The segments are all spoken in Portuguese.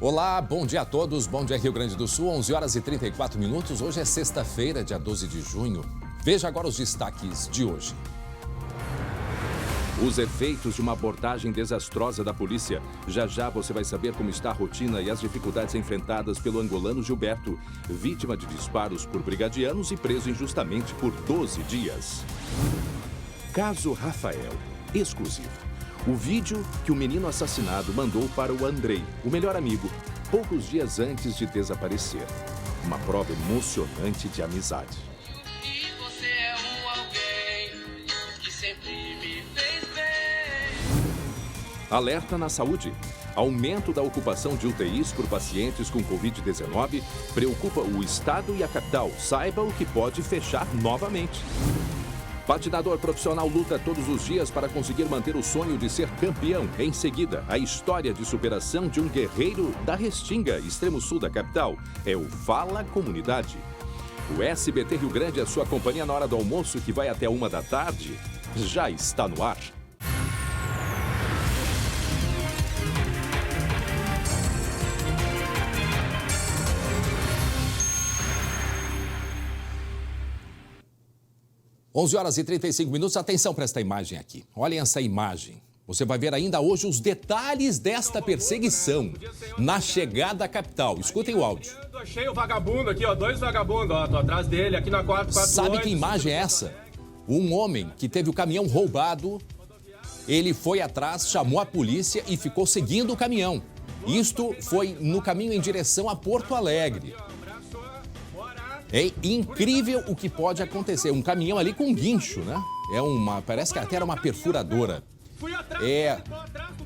Olá, bom dia a todos, bom dia Rio Grande do Sul, 11 horas e 34 minutos. Hoje é sexta-feira, dia 12 de junho. Veja agora os destaques de hoje. Os efeitos de uma abordagem desastrosa da polícia. Já já você vai saber como está a rotina e as dificuldades enfrentadas pelo angolano Gilberto, vítima de disparos por brigadianos e preso injustamente por 12 dias. Caso Rafael, exclusivo. O vídeo que o menino assassinado mandou para o Andrei, o melhor amigo, poucos dias antes de desaparecer. Uma prova emocionante de amizade. E você é alguém que sempre me fez bem. Alerta na saúde. Aumento da ocupação de UTIs por pacientes com Covid-19 preocupa o estado e a capital. Saiba o que pode fechar novamente. Patinador profissional luta todos os dias para conseguir manter o sonho de ser campeão. Em seguida, a história de superação de um guerreiro da Restinga, extremo sul da capital. É o Fala Comunidade. O SBT Rio Grande, a sua companhia na hora do almoço, que vai até 1 da tarde, já está no ar. Onze horas e 35 minutos, atenção para esta imagem aqui. Olhem essa imagem. Você vai ver ainda hoje os detalhes desta perseguição na chegada à capital. Escutem o áudio. Achei o vagabundo aqui, ó, 2 vagabundos, ó, tô atrás dele, aqui na 448. Sabe que imagem é essa? Um homem que teve o caminhão roubado, ele foi atrás, chamou a polícia e ficou seguindo o caminhão. Isto foi no caminho em direção a Porto Alegre. É incrível o que pode acontecer. Um caminhão ali com um guincho, né? Parece que até era uma perfuradora.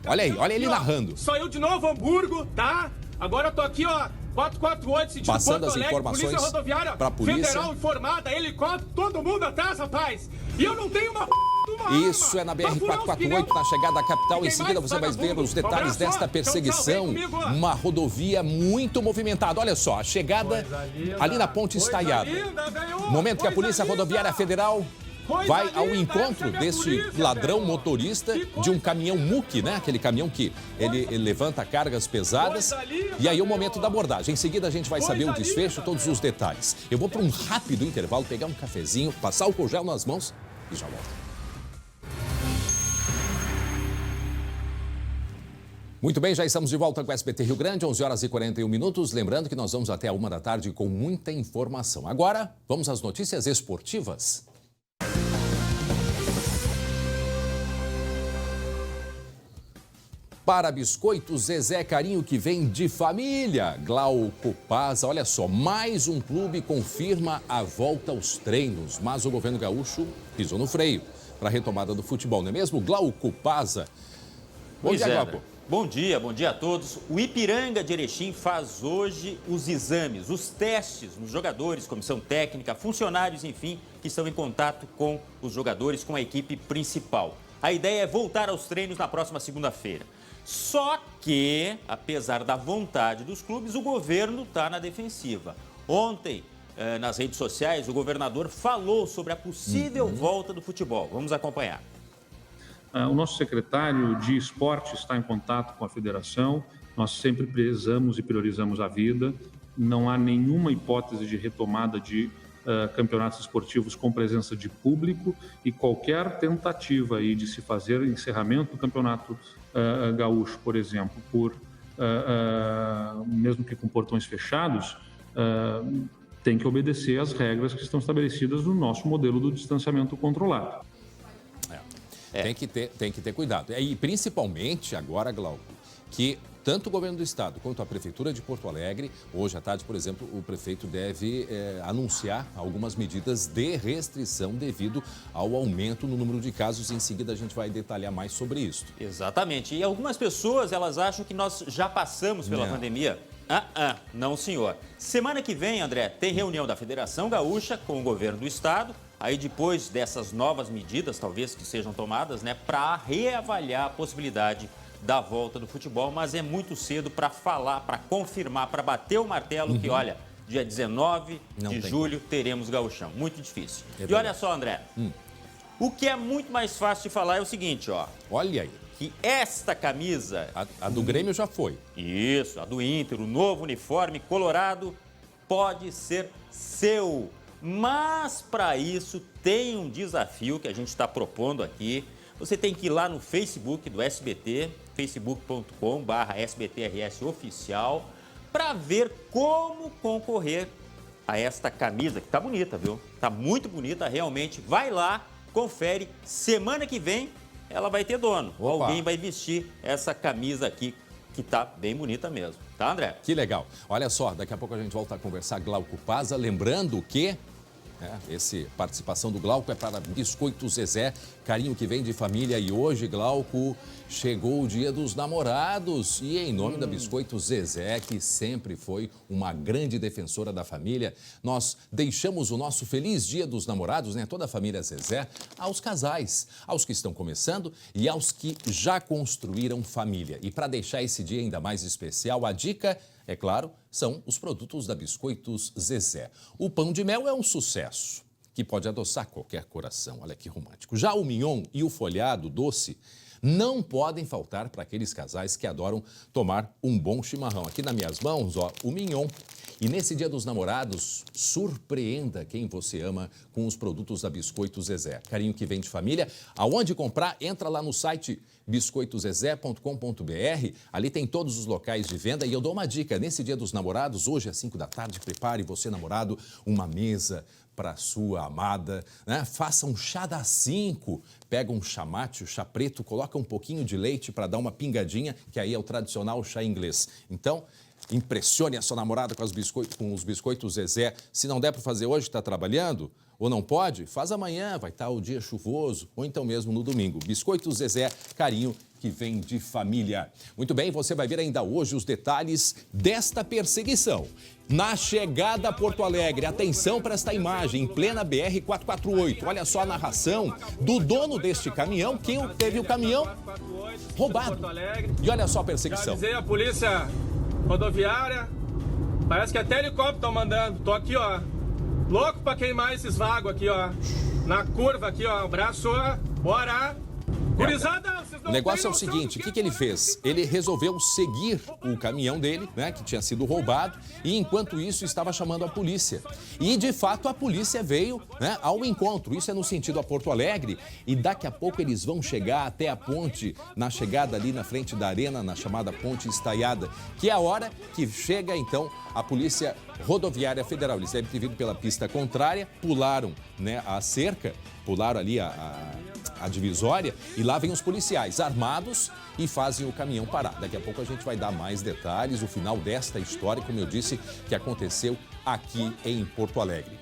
Olha ele narrando. Saiu de Novo Hamburgo, tá? Agora eu tô aqui, ó, 448, sentido passando Porto as Alegre, informações polícia rodoviária pra polícia. Federal informada, helicóptero, todo mundo atrás, rapaz. E eu não tenho uma Isso é na BR-448, na chegada à capital. Em seguida você vai ver os detalhes desta perseguição. Uma rodovia muito movimentada. Olha só, a chegada ali na Ponte Estaiada. Momento que a Polícia Rodoviária Federal vai ao encontro desse ladrão motorista de um caminhão muque, né? Aquele caminhão que ele levanta cargas pesadas. E aí é o momento da abordagem. Em seguida a gente vai saber o desfecho, todos os detalhes. Eu vou para um rápido intervalo, pegar um cafezinho, passar álcool gel nas mãos e já volto. Muito bem, já estamos de volta com o SBT Rio Grande, 11 horas e 41 minutos. Lembrando que nós vamos até a 1 da tarde com muita informação. Agora, vamos às notícias esportivas. Para biscoitos, Zezé Carinho, que vem de família. Glauco Paz, olha só, mais um clube confirma a volta aos treinos. Mas o governo gaúcho pisou no freio para a retomada do futebol, não é mesmo? Glauco Paz. Bom dia, Glauco. Bom dia a todos. O Ipiranga de Erechim faz hoje os exames, os testes nos jogadores, comissão técnica, funcionários, enfim, que estão em contato com os jogadores, com a equipe principal. A ideia é voltar aos treinos na próxima segunda-feira. Só que, apesar da vontade dos clubes, o governo está na defensiva. Ontem, nas redes sociais, o governador falou sobre a possível volta do futebol. Vamos acompanhar. O nosso secretário de esporte está em contato com a federação. Nós sempre prezamos e priorizamos a vida. Não há nenhuma hipótese de retomada de campeonatos esportivos com presença de público e qualquer tentativa aí de se fazer encerramento do campeonato gaúcho, por exemplo, mesmo que com portões fechados, tem que obedecer às regras que estão estabelecidas no nosso modelo do distanciamento controlado. Tem que ter cuidado. E principalmente agora, Glauco, que tanto o governo do estado quanto a prefeitura de Porto Alegre, hoje à tarde, por exemplo, o prefeito deve anunciar algumas medidas de restrição devido ao aumento no número de casos. Em seguida a gente vai detalhar mais sobre isso. Exatamente. E algumas pessoas, elas acham que nós já passamos pela pandemia. Não, senhor. Semana que vem, André, tem reunião da Federação Gaúcha com o governo do estado. Aí depois dessas novas medidas, talvez que sejam tomadas, né, para reavaliar a possibilidade da volta do futebol, mas é muito cedo para falar, para confirmar, para bater o martelo que, olha, dia 19 de julho teremos gauchão. Muito difícil. E olha só, André, o que é muito mais fácil de falar é o seguinte, ó. Olha aí. que esta camisa... A do Grêmio já foi. Isso, a do Inter, o novo uniforme colorado pode ser seu. Mas para isso tem um desafio que a gente está propondo aqui. Você tem que ir lá no Facebook do SBT, facebook.com/SBTRS Oficial, para ver como concorrer a esta camisa, que tá bonita, viu? Tá muito bonita, realmente. Vai lá, confere. Semana que vem ela vai ter dono. Opa. Alguém vai vestir essa camisa aqui, que tá bem bonita mesmo. Tá, André? Que legal. Olha só, daqui a pouco a gente volta a conversar Glauco Paza, lembrando que essa participação do Glauco é para Biscoito Zezé, carinho que vem de família. E hoje, Glauco, chegou o Dia dos Namorados. E em nome da Biscoito Zezé, que sempre foi uma grande defensora da família, nós deixamos o nosso feliz Dia dos Namorados, né? Toda a família Zezé, aos casais, aos que estão começando e aos que já construíram família. E para deixar esse dia ainda mais especial, a dica, é claro, são os produtos da Biscoitos Zezé. O pão de mel é um sucesso, que pode adoçar qualquer coração. Olha que romântico. Já o mignon e o folhado doce não podem faltar para aqueles casais que adoram tomar um bom chimarrão. Aqui nas minhas mãos, ó, o mignon. E nesse Dia dos Namorados, surpreenda quem você ama com os produtos da Biscoito Zezé. Carinho que vem de família. Aonde comprar? Entra lá no site biscoitozezé.com.br. Ali tem todos os locais de venda. E eu dou uma dica. Nesse Dia dos Namorados, hoje às 5 da tarde, prepare você, namorado, uma mesa para sua amada, né? Faça um chá das 5. Pega um chá mate, o chá preto, coloca um pouquinho de leite para dar uma pingadinha, que aí é o tradicional chá inglês. Então, impressione a sua namorada com os biscoitos Zezé. Se não der para fazer hoje, está trabalhando ou não pode, faz amanhã, vai estar o dia chuvoso, ou então mesmo no domingo. Biscoitos Zezé, carinho que vem de família. Muito bem, você vai ver ainda hoje os detalhes desta perseguição. Na chegada a Porto Alegre, atenção para esta imagem, em plena BR-448. Olha só a narração do dono deste caminhão, que teve o caminhão roubado. E olha só a perseguição. Já avisei a polícia rodoviária, parece que até helicóptero estão mandando. Tô aqui, ó, louco pra queimar esses vagos aqui, ó, na curva aqui, ó, o braço, ó, bora. Gurizada, vocês não O negócio é o têm noção seguinte, do o que ele fez? Ele resolveu seguir o caminhão dele, né, que tinha sido roubado, e enquanto isso estava chamando a polícia. E de fato a polícia veio, né, ao encontro, isso é no sentido a Porto Alegre, e daqui a pouco eles vão chegar até a ponte, na chegada ali na frente da arena, na chamada Ponte Estaiada, que é a hora que chega então a Polícia Rodoviária Federal. Eles devem ter vindo pela pista contrária, pularam, né, a cerca, pularam ali a divisória, e lá vem os policiais armados e fazem o caminhão parar. Daqui a pouco a gente vai dar mais detalhes, o final desta história, como eu disse, que aconteceu aqui em Porto Alegre.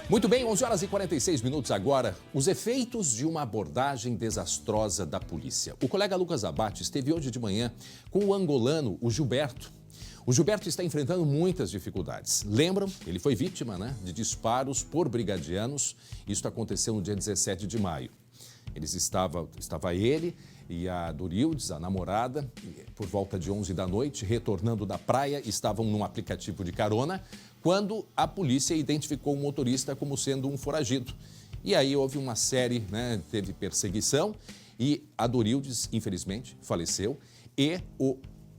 Muito bem, 11 horas e 46 minutos agora, os efeitos de uma abordagem desastrosa da polícia. O colega Lucas Abate esteve hoje de manhã com o angolano, o Gilberto. O Gilberto está enfrentando muitas dificuldades. Lembram? Ele foi vítima, né, de disparos por brigadianos. Isso aconteceu no dia 17 de maio. Estava ele e a Dorildes, a namorada, por volta de 11 da noite, retornando da praia, estavam num aplicativo de carona, quando a polícia identificou o motorista como sendo um foragido. E aí houve uma série, né, teve perseguição e a Dorildes, infelizmente, faleceu e o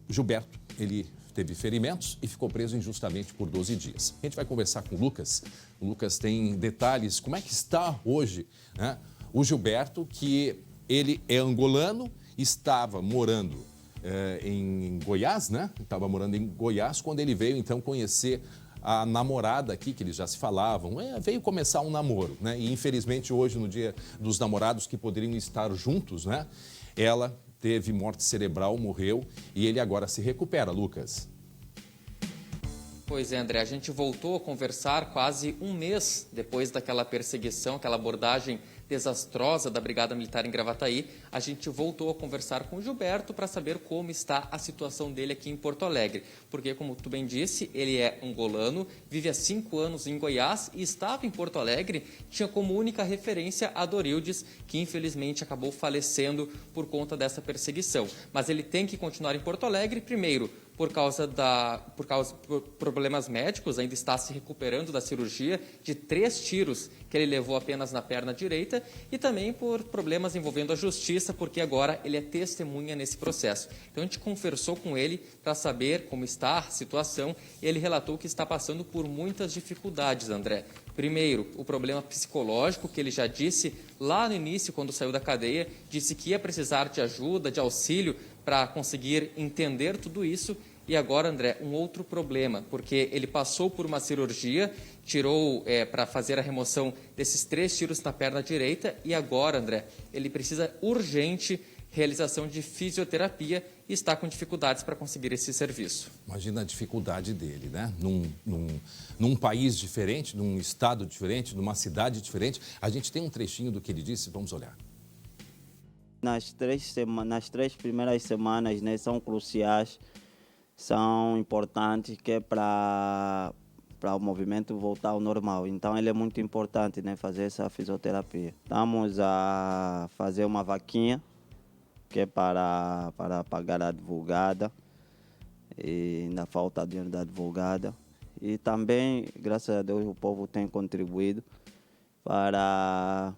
Gilberto, ele teve ferimentos e ficou preso injustamente por 12 dias. A gente vai conversar com o Lucas. O Lucas tem detalhes, como é que está hoje, né, o Gilberto, que ele é angolano, estava morando em Goiás, né? Estava morando em Goiás quando ele veio, então, conhecer a namorada aqui, que eles já se falavam. Veio começar um namoro, né? E, infelizmente, hoje, no Dia dos Namorados, que poderiam estar juntos, né? Ela teve morte cerebral, morreu, e ele agora se recupera, Lucas. Pois é, André, a gente voltou a conversar quase um mês depois daquela perseguição, aquela abordagem desastrosa da Brigada Militar em Gravataí. A gente voltou a conversar com o Gilberto para saber como está a situação dele aqui em Porto Alegre. Porque, como tu bem disse, ele é angolano, vive há 5 anos em Goiás e estava em Porto Alegre, tinha como única referência a Dorildes, que infelizmente acabou falecendo por conta dessa perseguição. Mas ele tem que continuar em Porto Alegre, primeiro, por problemas médicos, ainda está se recuperando da cirurgia de 3 tiros que ele levou apenas na perna direita e também por problemas envolvendo a justiça, porque agora ele é testemunha nesse processo. Então a gente conversou com ele para saber como está a situação e ele relatou que está passando por muitas dificuldades, André. Primeiro, o problema psicológico, que ele já disse lá no início, quando saiu da cadeia, disse que ia precisar de ajuda, de auxílio para conseguir entender tudo isso. E agora, André, um outro problema, porque ele passou por uma cirurgia, tirou para fazer a remoção desses 3 tiros na perna direita e agora, André, ele precisa urgente realização de fisioterapia e está com dificuldades para conseguir esse serviço. Imagina a dificuldade dele, né? Num país diferente, num estado diferente, numa cidade diferente. A gente tem um trechinho do que ele disse, vamos olhar. Nas 3 primeiras semanas, né, são cruciais, são importantes, que é para o movimento voltar ao normal. Então, ele é muito importante, né, fazer essa fisioterapia. Estamos a fazer uma vaquinha, que é para pagar a advogada, e ainda falta dinheiro da advogada. E também, graças a Deus, o povo tem contribuído para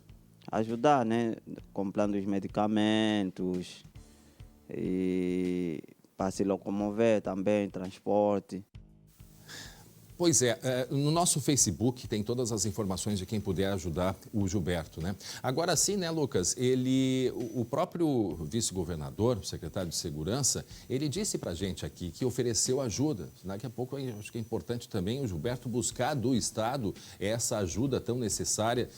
ajudar, né, comprando os medicamentos e para se locomover também, transporte. Pois é, no nosso Facebook tem todas as informações de quem puder ajudar o Gilberto, né? Agora sim, né, Lucas, o próprio vice-governador, o secretário de Segurança, ele disse pra gente aqui que ofereceu ajuda. Daqui a pouco, acho que é importante também o Gilberto buscar do Estado essa ajuda tão necessária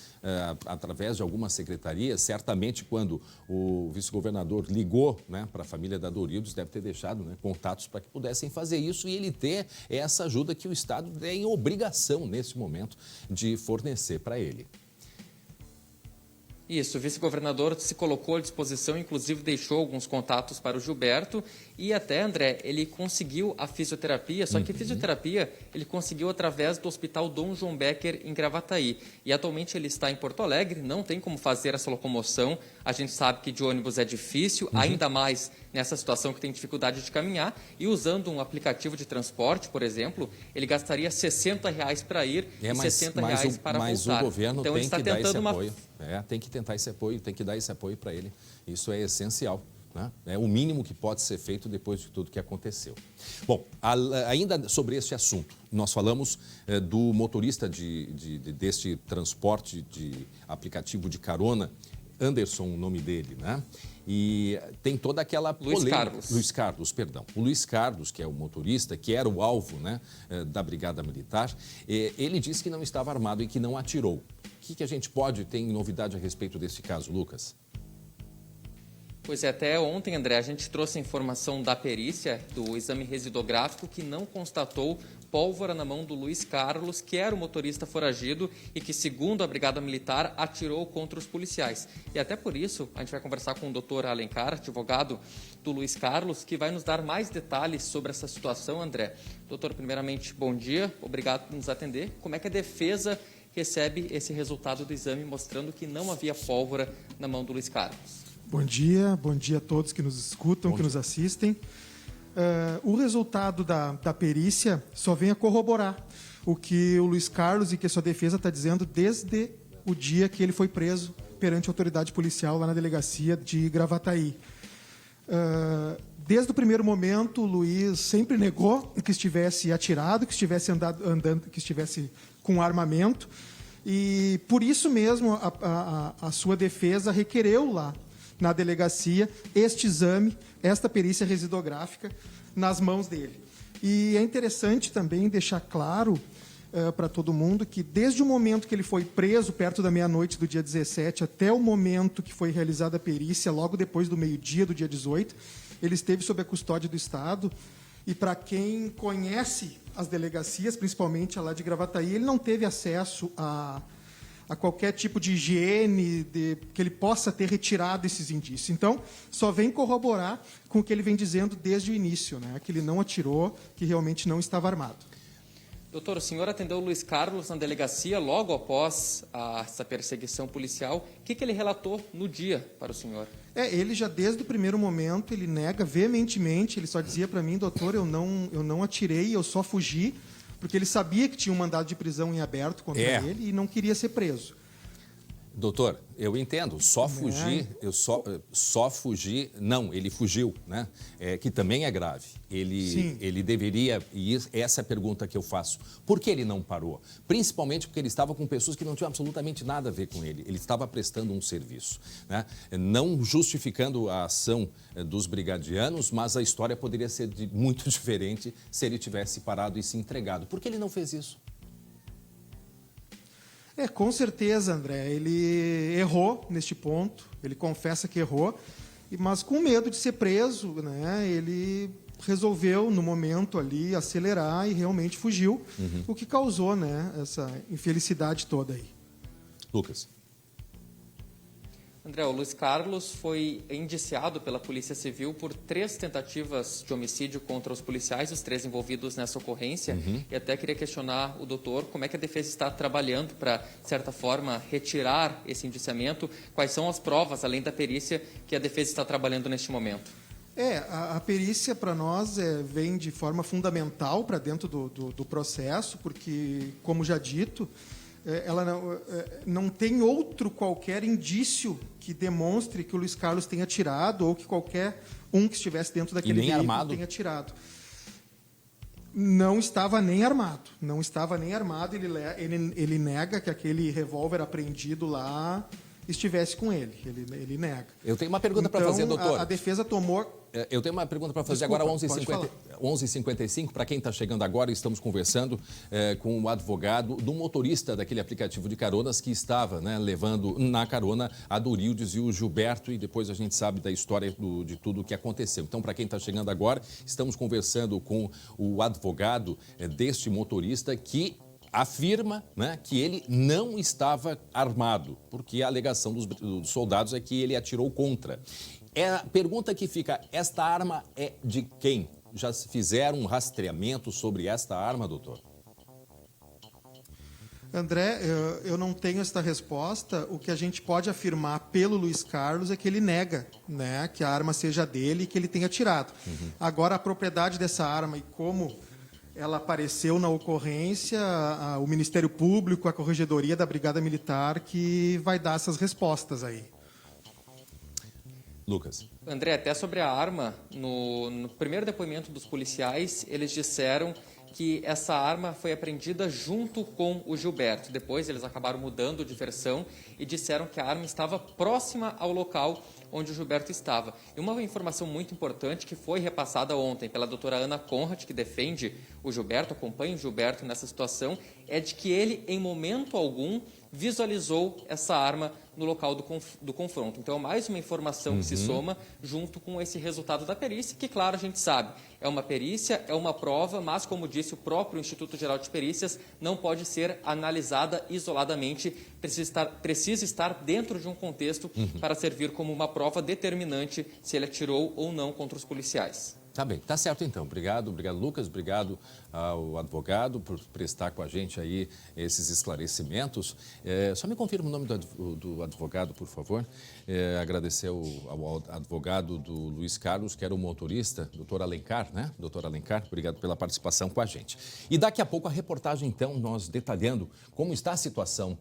através de alguma secretaria. Certamente, quando o vice-governador ligou, né, para a família da Doridos, deve ter deixado, né, contatos para que pudessem fazer isso e ele ter essa ajuda que o Estado tem obrigação, nesse momento, de fornecer para ele. Isso, o vice-governador se colocou à disposição, inclusive deixou alguns contatos para o Gilberto e até, André, ele conseguiu a fisioterapia, só que a fisioterapia ele conseguiu através do Hospital Dom João Becker em Gravataí. E atualmente ele está em Porto Alegre, não tem como fazer essa locomoção, a gente sabe que de ônibus é difícil, ainda mais nessa situação que tem dificuldade de caminhar, e usando um aplicativo de transporte, por exemplo, ele gastaria R$60 para ir e R$60 para voltar. Mas o governo então, tem ele está que dar esse tentando apoio. Tem que tentar esse apoio, tem que dar esse apoio para ele. Isso é essencial, né? É o mínimo que pode ser feito depois de tudo que aconteceu. Bom, ainda sobre esse assunto, nós falamos do motorista deste transporte de aplicativo de carona, Anderson, o nome dele, né? E tem toda aquela polêmica. Luiz Carlos, perdão. O Luiz Carlos, que é o motorista, que era o alvo, né, da Brigada Militar, ele disse que não estava armado e que não atirou. O que a gente tem novidade a respeito desse caso, Lucas? Pois é, até ontem, André, a gente trouxe a informação da perícia do exame residográfico que não constatou pólvora na mão do Luiz Carlos, que era o motorista foragido e que, segundo a Brigada Militar, atirou contra os policiais. E até por isso, a gente vai conversar com o doutor Alencar, advogado do Luiz Carlos, que vai nos dar mais detalhes sobre essa situação, André. Doutor, primeiramente, bom dia, obrigado por nos atender. Como é que a defesa recebe esse resultado do exame mostrando que não havia pólvora na mão do Luiz Carlos? Bom dia a todos que nos escutam, que nos assistem. O resultado da perícia só vem a corroborar o que o Luiz Carlos e que a sua defesa está dizendo desde o dia que ele foi preso perante a autoridade policial lá na delegacia de Gravataí. Desde o primeiro momento, o Luiz sempre negou que estivesse atirado, que estivesse andando, que estivesse com armamento, e por isso mesmo a sua defesa requereu lá na delegacia este exame, esta perícia residográfica nas mãos dele. E é interessante também deixar claro para todo mundo que desde o momento que ele foi preso, perto da meia-noite do dia 17, até o momento que foi realizada a perícia, logo depois do meio-dia do dia 18, ele esteve sob a custódia do Estado. E para quem conhece as delegacias, principalmente a lá de Gravataí, ele não teve acesso a qualquer tipo de higiene, que ele possa ter retirado esses indícios. Então, só vem corroborar com o que ele vem dizendo desde o início, né? Que ele não atirou, que realmente não estava armado. Doutor, o senhor atendeu o Luiz Carlos na delegacia logo após essa perseguição policial. O que ele relatou no dia para o senhor? Ele já desde o primeiro momento, ele nega veementemente, ele só dizia para mim, doutor, eu não atirei, eu só fugi, porque ele sabia que tinha um mandado de prisão em aberto contra ele e não queria ser preso. Doutor, eu entendo, só fugir, só fugir, não, ele fugiu, né? Que também é grave. Ele deveria, e essa é a pergunta que eu faço, por que ele não parou? Principalmente porque ele estava com pessoas que não tinham absolutamente nada a ver com ele, ele estava prestando um serviço, né? Não justificando a ação dos brigadianos, mas a história poderia ser muito diferente se ele tivesse parado e se entregado. Por que ele não fez isso? Com certeza, André. Ele errou neste ponto, ele confessa que errou, mas com medo de ser preso, né, ele resolveu, no momento ali, acelerar e realmente fugiu, o que causou, né, essa infelicidade toda aí. Lucas. André, o Luiz Carlos foi indiciado pela Polícia Civil por 3 tentativas de homicídio contra os policiais, os 3 envolvidos nessa ocorrência. E até queria questionar o doutor como é que a defesa está trabalhando para, de certa forma, retirar esse indiciamento. Quais são as provas, além da perícia, que a defesa está trabalhando neste momento? A perícia, para nós, vem de forma fundamental para dentro do processo, porque, como já dito, ela não tem outro qualquer indício que demonstre que o Luiz Carlos tenha atirado ou que qualquer um que estivesse dentro daquele veículo tenha atirado. Não estava nem armado. Não estava nem armado. Ele nega que aquele revólver apreendido lá estivesse com ele. Ele nega. Eu tenho uma pergunta para fazer, doutor. A defesa tomou... Eu tenho uma pergunta para fazer. Desculpa, agora, 11h55. Para quem está chegando agora, estamos conversando com o advogado do motorista daquele aplicativo de caronas que estava, né, levando na carona a Dorildes e o Gilberto, e depois a gente sabe da história de tudo o que aconteceu. Então, para quem está chegando agora, estamos conversando com o advogado deste motorista que afirma, né, que ele não estava armado, porque a alegação dos soldados é que ele atirou contra. A pergunta que fica, esta arma é de quem? Já se fizeram um rastreamento sobre esta arma, doutor? André, eu não tenho esta resposta. O que a gente pode afirmar pelo Luiz Carlos é que ele nega, né, que a arma seja dele e que ele tenha atirado. Agora, a propriedade dessa arma e como ela apareceu na ocorrência, o Ministério Público, a Corregedoria da Brigada Militar, que vai dar essas respostas aí. Lucas. André, até sobre a arma, no primeiro depoimento dos policiais, eles disseram que essa arma foi apreendida junto com o Gilberto. Depois eles acabaram mudando de versão e disseram que a arma estava próxima ao local onde o Gilberto estava. E uma informação muito importante que foi repassada ontem pela doutora Ana Conrad, que defende o Gilberto, acompanha o Gilberto nessa situação, é de que ele, em momento algum, visualizou essa arma no local do confronto. Então, é mais uma informação que se soma junto com esse resultado da perícia, que, claro, a gente sabe, é uma perícia, é uma prova, mas, como disse o próprio Instituto Geral de Perícias, não pode ser analisada isoladamente, precisa estar dentro de um contexto para servir como uma prova determinante se ele atirou ou não contra os policiais. Tá bem, tá certo então. Obrigado, Lucas, obrigado ao advogado por prestar com a gente aí esses esclarecimentos. Só me confirma o nome do advogado, por favor. Agradecer ao advogado do Luiz Carlos, que era o motorista, doutor Alencar, né? Doutor Alencar, obrigado pela participação com a gente. E daqui a pouco a reportagem, então, nós detalhando como está a situação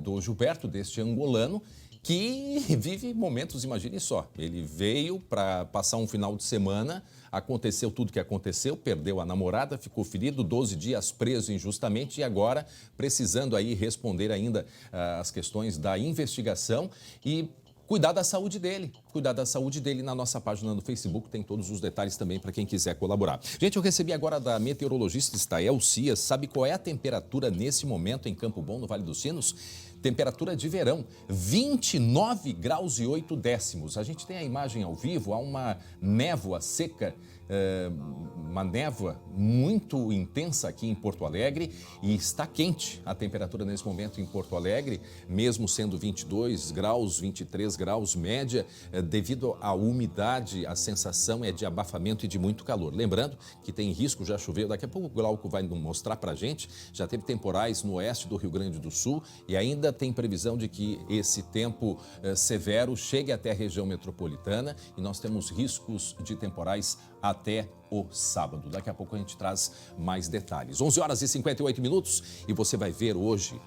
do Gilberto, deste angolano, que vive momentos, imagine só, ele veio para passar um final de semana, aconteceu tudo o que aconteceu, perdeu a namorada, ficou ferido, 12 dias preso injustamente e agora precisando aí responder ainda as questões da investigação e cuidar da saúde dele na nossa página no Facebook, tem todos os detalhes também para quem quiser colaborar. Gente, eu recebi agora da meteorologista Estael Cias, sabe qual é a temperatura nesse momento em Campo Bom, no Vale dos Sinos? Temperatura de verão, 29 graus e 8 décimos. A gente tem a imagem ao vivo, há uma névoa seca uma névoa muito intensa aqui em Porto Alegre e está quente a temperatura nesse momento em Porto Alegre, mesmo sendo 22 graus, 23 graus média, devido à umidade, a sensação é de abafamento e de muito calor. Lembrando que tem risco, já choveu, daqui a pouco o Glauco vai mostrar pra gente, já teve temporais no oeste do Rio Grande do Sul e ainda tem previsão de que esse tempo severo chegue até a região metropolitana e nós temos riscos de temporais até o sábado. Daqui a pouco a gente traz mais detalhes. 11 horas e 58 minutos e você vai ver hoje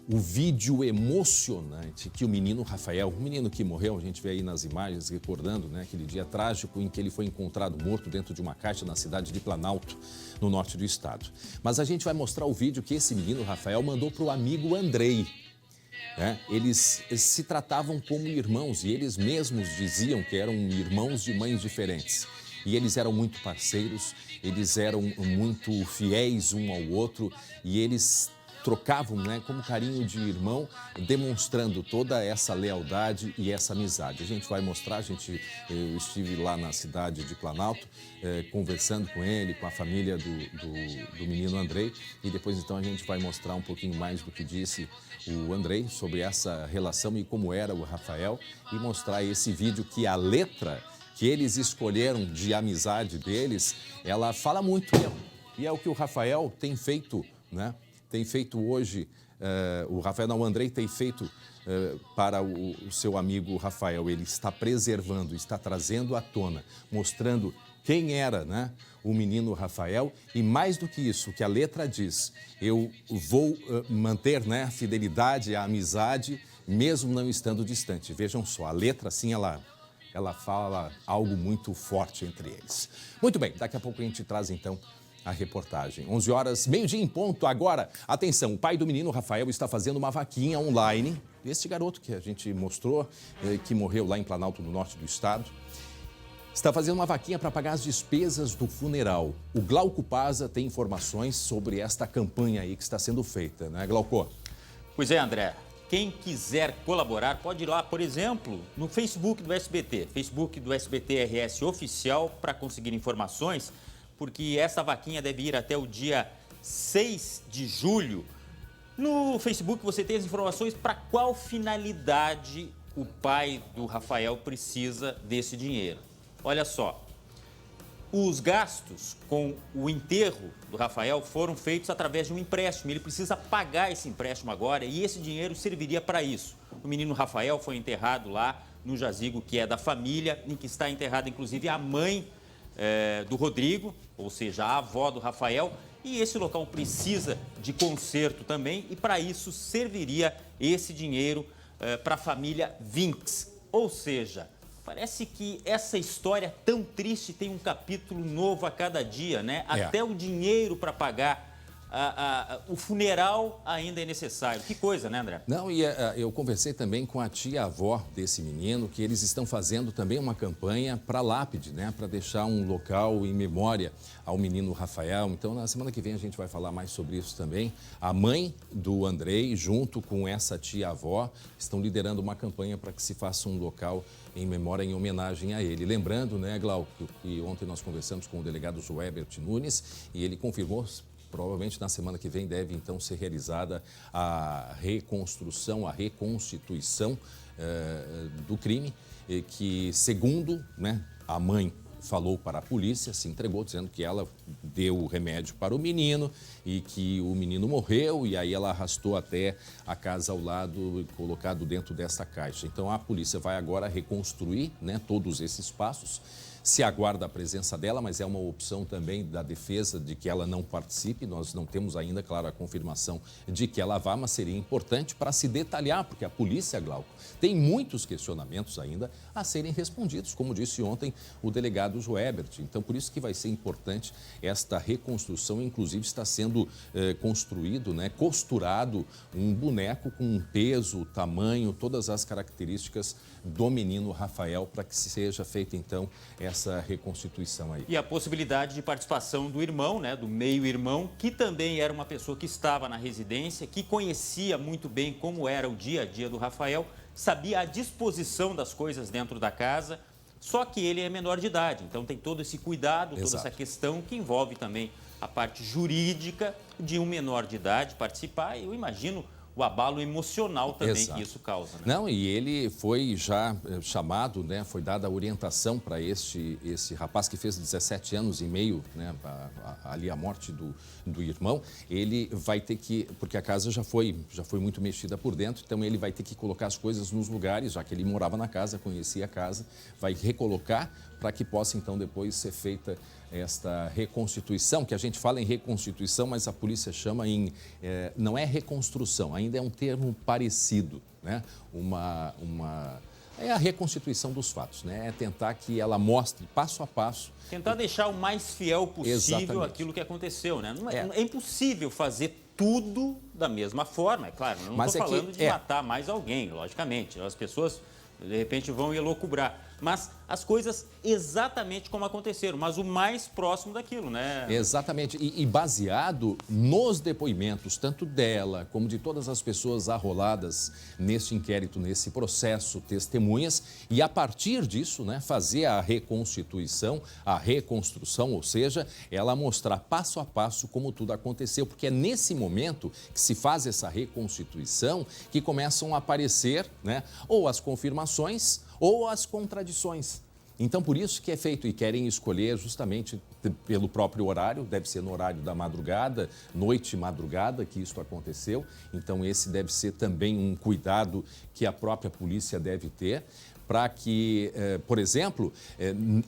o vídeo emocionante que o menino Rafael, o menino que morreu, a gente vê aí nas imagens recordando, né, aquele dia trágico em que ele foi encontrado morto dentro de uma caixa na cidade de Planalto, no norte do estado. Mas a gente vai mostrar o vídeo que esse menino Rafael mandou para o amigo Andrei. Eles se tratavam como irmãos e eles mesmos diziam que eram irmãos de mães diferentes. E eles eram muito parceiros, eles eram muito fiéis um ao outro e eles trocavam, né, como carinho de irmão, demonstrando toda essa lealdade e essa amizade. A gente vai mostrar, eu estive lá na cidade de Planalto, conversando com ele, com a família do menino Andrei, e depois então a gente vai mostrar um pouquinho mais do que disse o Andrei sobre essa relação e como era o Rafael, e mostrar esse vídeo que a letra que eles escolheram de amizade deles, ela fala muito, e é o que o Rafael tem feito, né? Tem feito hoje, o Andrei tem feito para o seu amigo Rafael. Ele está preservando, está trazendo à tona, mostrando quem era, né, o menino Rafael. E mais do que isso, que a letra diz, eu vou manter, né, a fidelidade, a amizade, mesmo não estando distante. Vejam só, a letra assim, ela fala algo muito forte entre eles. Muito bem, daqui a pouco a gente traz então a reportagem. 11 horas, meio-dia em ponto. Agora, atenção, o pai do menino Rafael está fazendo uma vaquinha online. Este garoto que a gente mostrou, que morreu lá em Planalto, no norte do estado, está fazendo uma vaquinha para pagar as despesas do funeral. O Glauco Paza tem informações sobre esta campanha aí que está sendo feita, né, Glauco? Pois é, André. Quem quiser colaborar pode ir lá, por exemplo, no Facebook do SBT, Facebook do SBT RS Oficial, para conseguir informações, porque essa vaquinha deve ir até o dia 6 de julho. No Facebook você tem as informações para qual finalidade o pai do Rafael precisa desse dinheiro. Olha só, os gastos com o enterro do Rafael foram feitos através de um empréstimo. Ele precisa pagar esse empréstimo agora e esse dinheiro serviria para isso. O menino Rafael foi enterrado lá no jazigo que é da família, em que está enterrada inclusive a mãe do Rodrigo, ou seja, a avó do Rafael, e esse local precisa de conserto também, e para isso serviria esse dinheiro para a família Vinks. Ou seja, parece que essa história tão triste tem um capítulo novo a cada dia, né? Até o dinheiro para pagar o funeral ainda é necessário. Que coisa, né, André? Não, e eu conversei também com a tia-avó desse menino, que eles estão fazendo também uma campanha para lápide, né? Para deixar um local em memória ao menino Rafael. Então, na semana que vem a gente vai falar mais sobre isso também. A mãe do Andrei, junto com essa tia-avó, estão liderando uma campanha para que se faça um local em memória, em homenagem a ele. Lembrando, né, Glauco, que ontem nós conversamos com o delegado Joébert Nunes e ele confirmou. Provavelmente na semana que vem deve então ser realizada a reconstrução, a reconstituição do crime, que segundo, né, a mãe falou para a polícia, se entregou dizendo que ela deu o remédio para o menino e que o menino morreu e aí ela arrastou até a casa ao lado e colocado dentro dessa caixa. Então a polícia vai agora reconstruir, né, todos esses passos. Se aguarda a presença dela, mas é uma opção também da defesa de que ela não participe. Nós não temos ainda, claro, a confirmação de que ela vá, mas seria importante para se detalhar, porque a polícia, Glauco, tem muitos questionamentos ainda a serem respondidos, como disse ontem o delegado Joébert. Então, por isso que vai ser importante esta reconstrução. Inclusive, está sendo construído, né, costurado um boneco com peso, tamanho, todas as características do menino Rafael, para que seja feita, então, essa reconstituição aí. E a possibilidade de participação do irmão, né, do meio-irmão, que também era uma pessoa que estava na residência, que conhecia muito bem como era o dia a dia do Rafael, sabia a disposição das coisas dentro da casa, Só que ele é menor de idade, então tem todo esse cuidado, toda Exato. essa questão que envolve também a parte jurídica de um menor de idade participar. E eu imagino o abalo emocional também Exato. que isso causa. Né? Não, e ele foi já chamado, né, foi dada a orientação para esse rapaz que fez 17 anos e meio, né, ali a morte do irmão. Ele vai ter que, porque a casa já foi muito mexida por dentro, então ele vai ter que colocar as coisas nos lugares, já que ele morava na casa, conhecia a casa, vai recolocar para que possa então depois ser feita esta reconstituição, que a gente fala em reconstituição, mas a polícia chama em, não é reconstrução, ainda é um termo parecido, né? É a reconstituição dos fatos, né? É tentar que ela mostre passo a passo. Tentar deixar o mais fiel possível Exatamente. aquilo que aconteceu, né? É impossível fazer tudo da mesma forma, é claro. Eu não estou falando de matar mais alguém, logicamente. As pessoas, de repente, vão elocubrar. Mas as coisas exatamente como aconteceram, mas o mais próximo daquilo, né? Exatamente. E baseado nos depoimentos, tanto dela como de todas as pessoas arroladas nesse inquérito, nesse processo, testemunhas, e a partir disso, né, fazer a reconstituição, a reconstrução, ou seja, ela mostrar passo a passo como tudo aconteceu, porque é nesse momento que se faz essa reconstituição que começam a aparecer, né, ou as confirmações ou as contradições. Então, por isso que é feito, e querem escolher justamente pelo próprio horário, deve ser no horário da madrugada, noite e madrugada que isso aconteceu. Então, esse deve ser também um cuidado que a própria polícia deve ter, para que, por exemplo,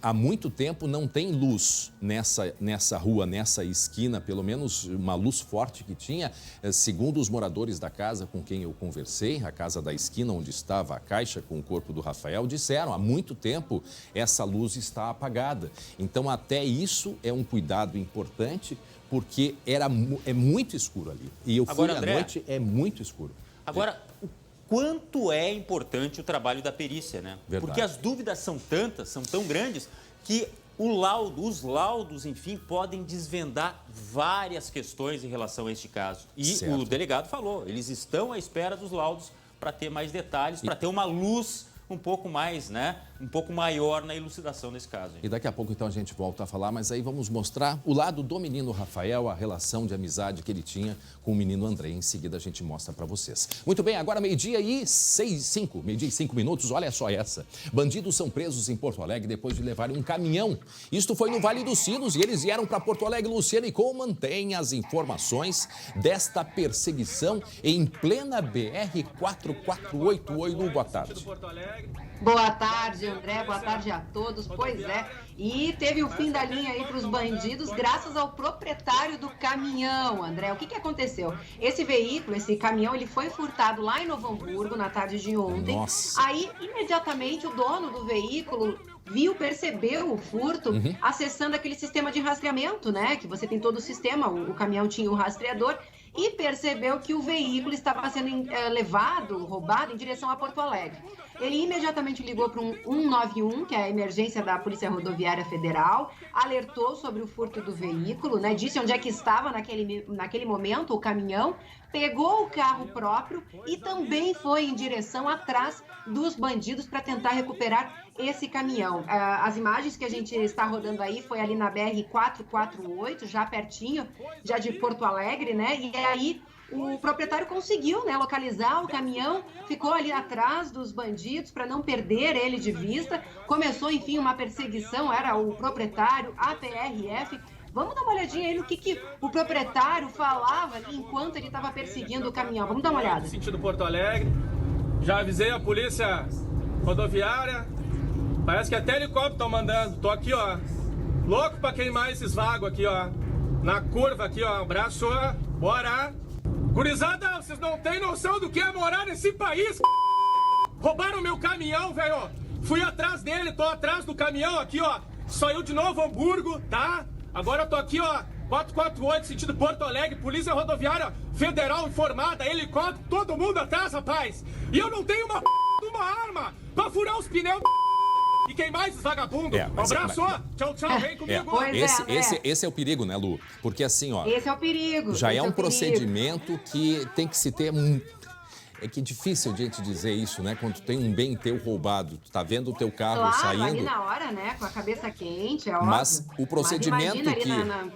há muito tempo não tem luz nessa rua, nessa esquina, pelo menos uma luz forte que tinha, segundo os moradores da casa com quem eu conversei, a casa da esquina onde estava a caixa com o corpo do Rafael, disseram, há muito tempo essa luz está apagada. Então, até isso é um cuidado importante, porque é muito escuro ali. E eu fui à noite, é muito escuro. Agora, quanto é importante o trabalho da perícia, né? Verdade. Porque as dúvidas são tantas, são tão grandes, que os laudos, enfim, podem desvendar várias questões em relação a este caso. E certo. O delegado falou, eles estão à espera dos laudos para ter mais detalhes, para ter uma luz um pouco mais, né? Um pouco maior na elucidação desse caso. E daqui a pouco, então, a gente volta a falar, mas aí vamos mostrar o lado do menino Rafael, a relação de amizade que ele tinha com o menino André. Em seguida, a gente mostra para vocês. Muito bem, agora meio-dia e 5 minutos, olha só essa. Bandidos são presos em Porto Alegre depois de levarem um caminhão. Isto foi no Vale dos Sinos e eles vieram para Porto Alegre. Luciane Com mantém as informações desta perseguição em plena BR-448. Oi, Lu, boa tarde. Boa tarde, André. Boa tarde a todos. Pois é, e teve o fim da linha aí para os bandidos graças ao proprietário do caminhão, André. O que aconteceu? Esse veículo, esse caminhão, ele foi furtado lá em Novo Hamburgo na tarde de ontem. Nossa. Aí, imediatamente, o dono do veículo percebeu o furto, acessando aquele sistema de rastreamento, né? Que você tem todo o sistema, o caminhão tinha o rastreador, e percebeu que o veículo estava sendo roubado em direção a Porto Alegre. Ele imediatamente ligou para um 191, que é a emergência da Polícia Rodoviária Federal, alertou sobre o furto do veículo, né? Disse onde é que estava naquele momento o caminhão, pegou o carro próprio e também foi em direção atrás dos bandidos para tentar recuperar esse caminhão. As imagens que a gente está rodando aí foi ali na BR-448, já pertinho, já de Porto Alegre, né? E aí o proprietário conseguiu, né, localizar o caminhão, ficou ali atrás dos bandidos para não perder ele de vista. Começou, enfim, uma perseguição, era o proprietário, a PRF. Vamos dar uma olhadinha aí no que o proprietário falava ali enquanto ele estava perseguindo o caminhão. Vamos dar uma olhada. Sentido Porto Alegre, já avisei a polícia rodoviária, parece que até helicóptero estão mandando. Tô aqui, ó, louco para queimar esses vagos aqui, ó, na curva aqui, ó, abraço, bora. Gurizada, vocês não têm noção do que é morar nesse país. Roubaram meu caminhão, velho. Fui atrás dele, tô atrás do caminhão aqui, ó. Saiu de Novo Hamburgo, tá? Agora eu tô aqui, ó, 448, sentido Porto Alegre, Polícia Rodoviária Federal informada, helicóptero, todo mundo atrás, rapaz. E eu não tenho uma arma pra furar os pneus e queimar esses vagabundos. Abraço, tchau, vem comigo. Esse é o perigo, né, Lu? Porque assim, ó... Esse é o perigo. Já é um procedimento que tem que se ter... É que é difícil a gente dizer isso, né? Quando tu tem um bem teu roubado, tu tá vendo o teu carro Claro, saindo. ali na hora, né? Com a cabeça quente, é óbvio. Mas o procedimento Mas imagina ali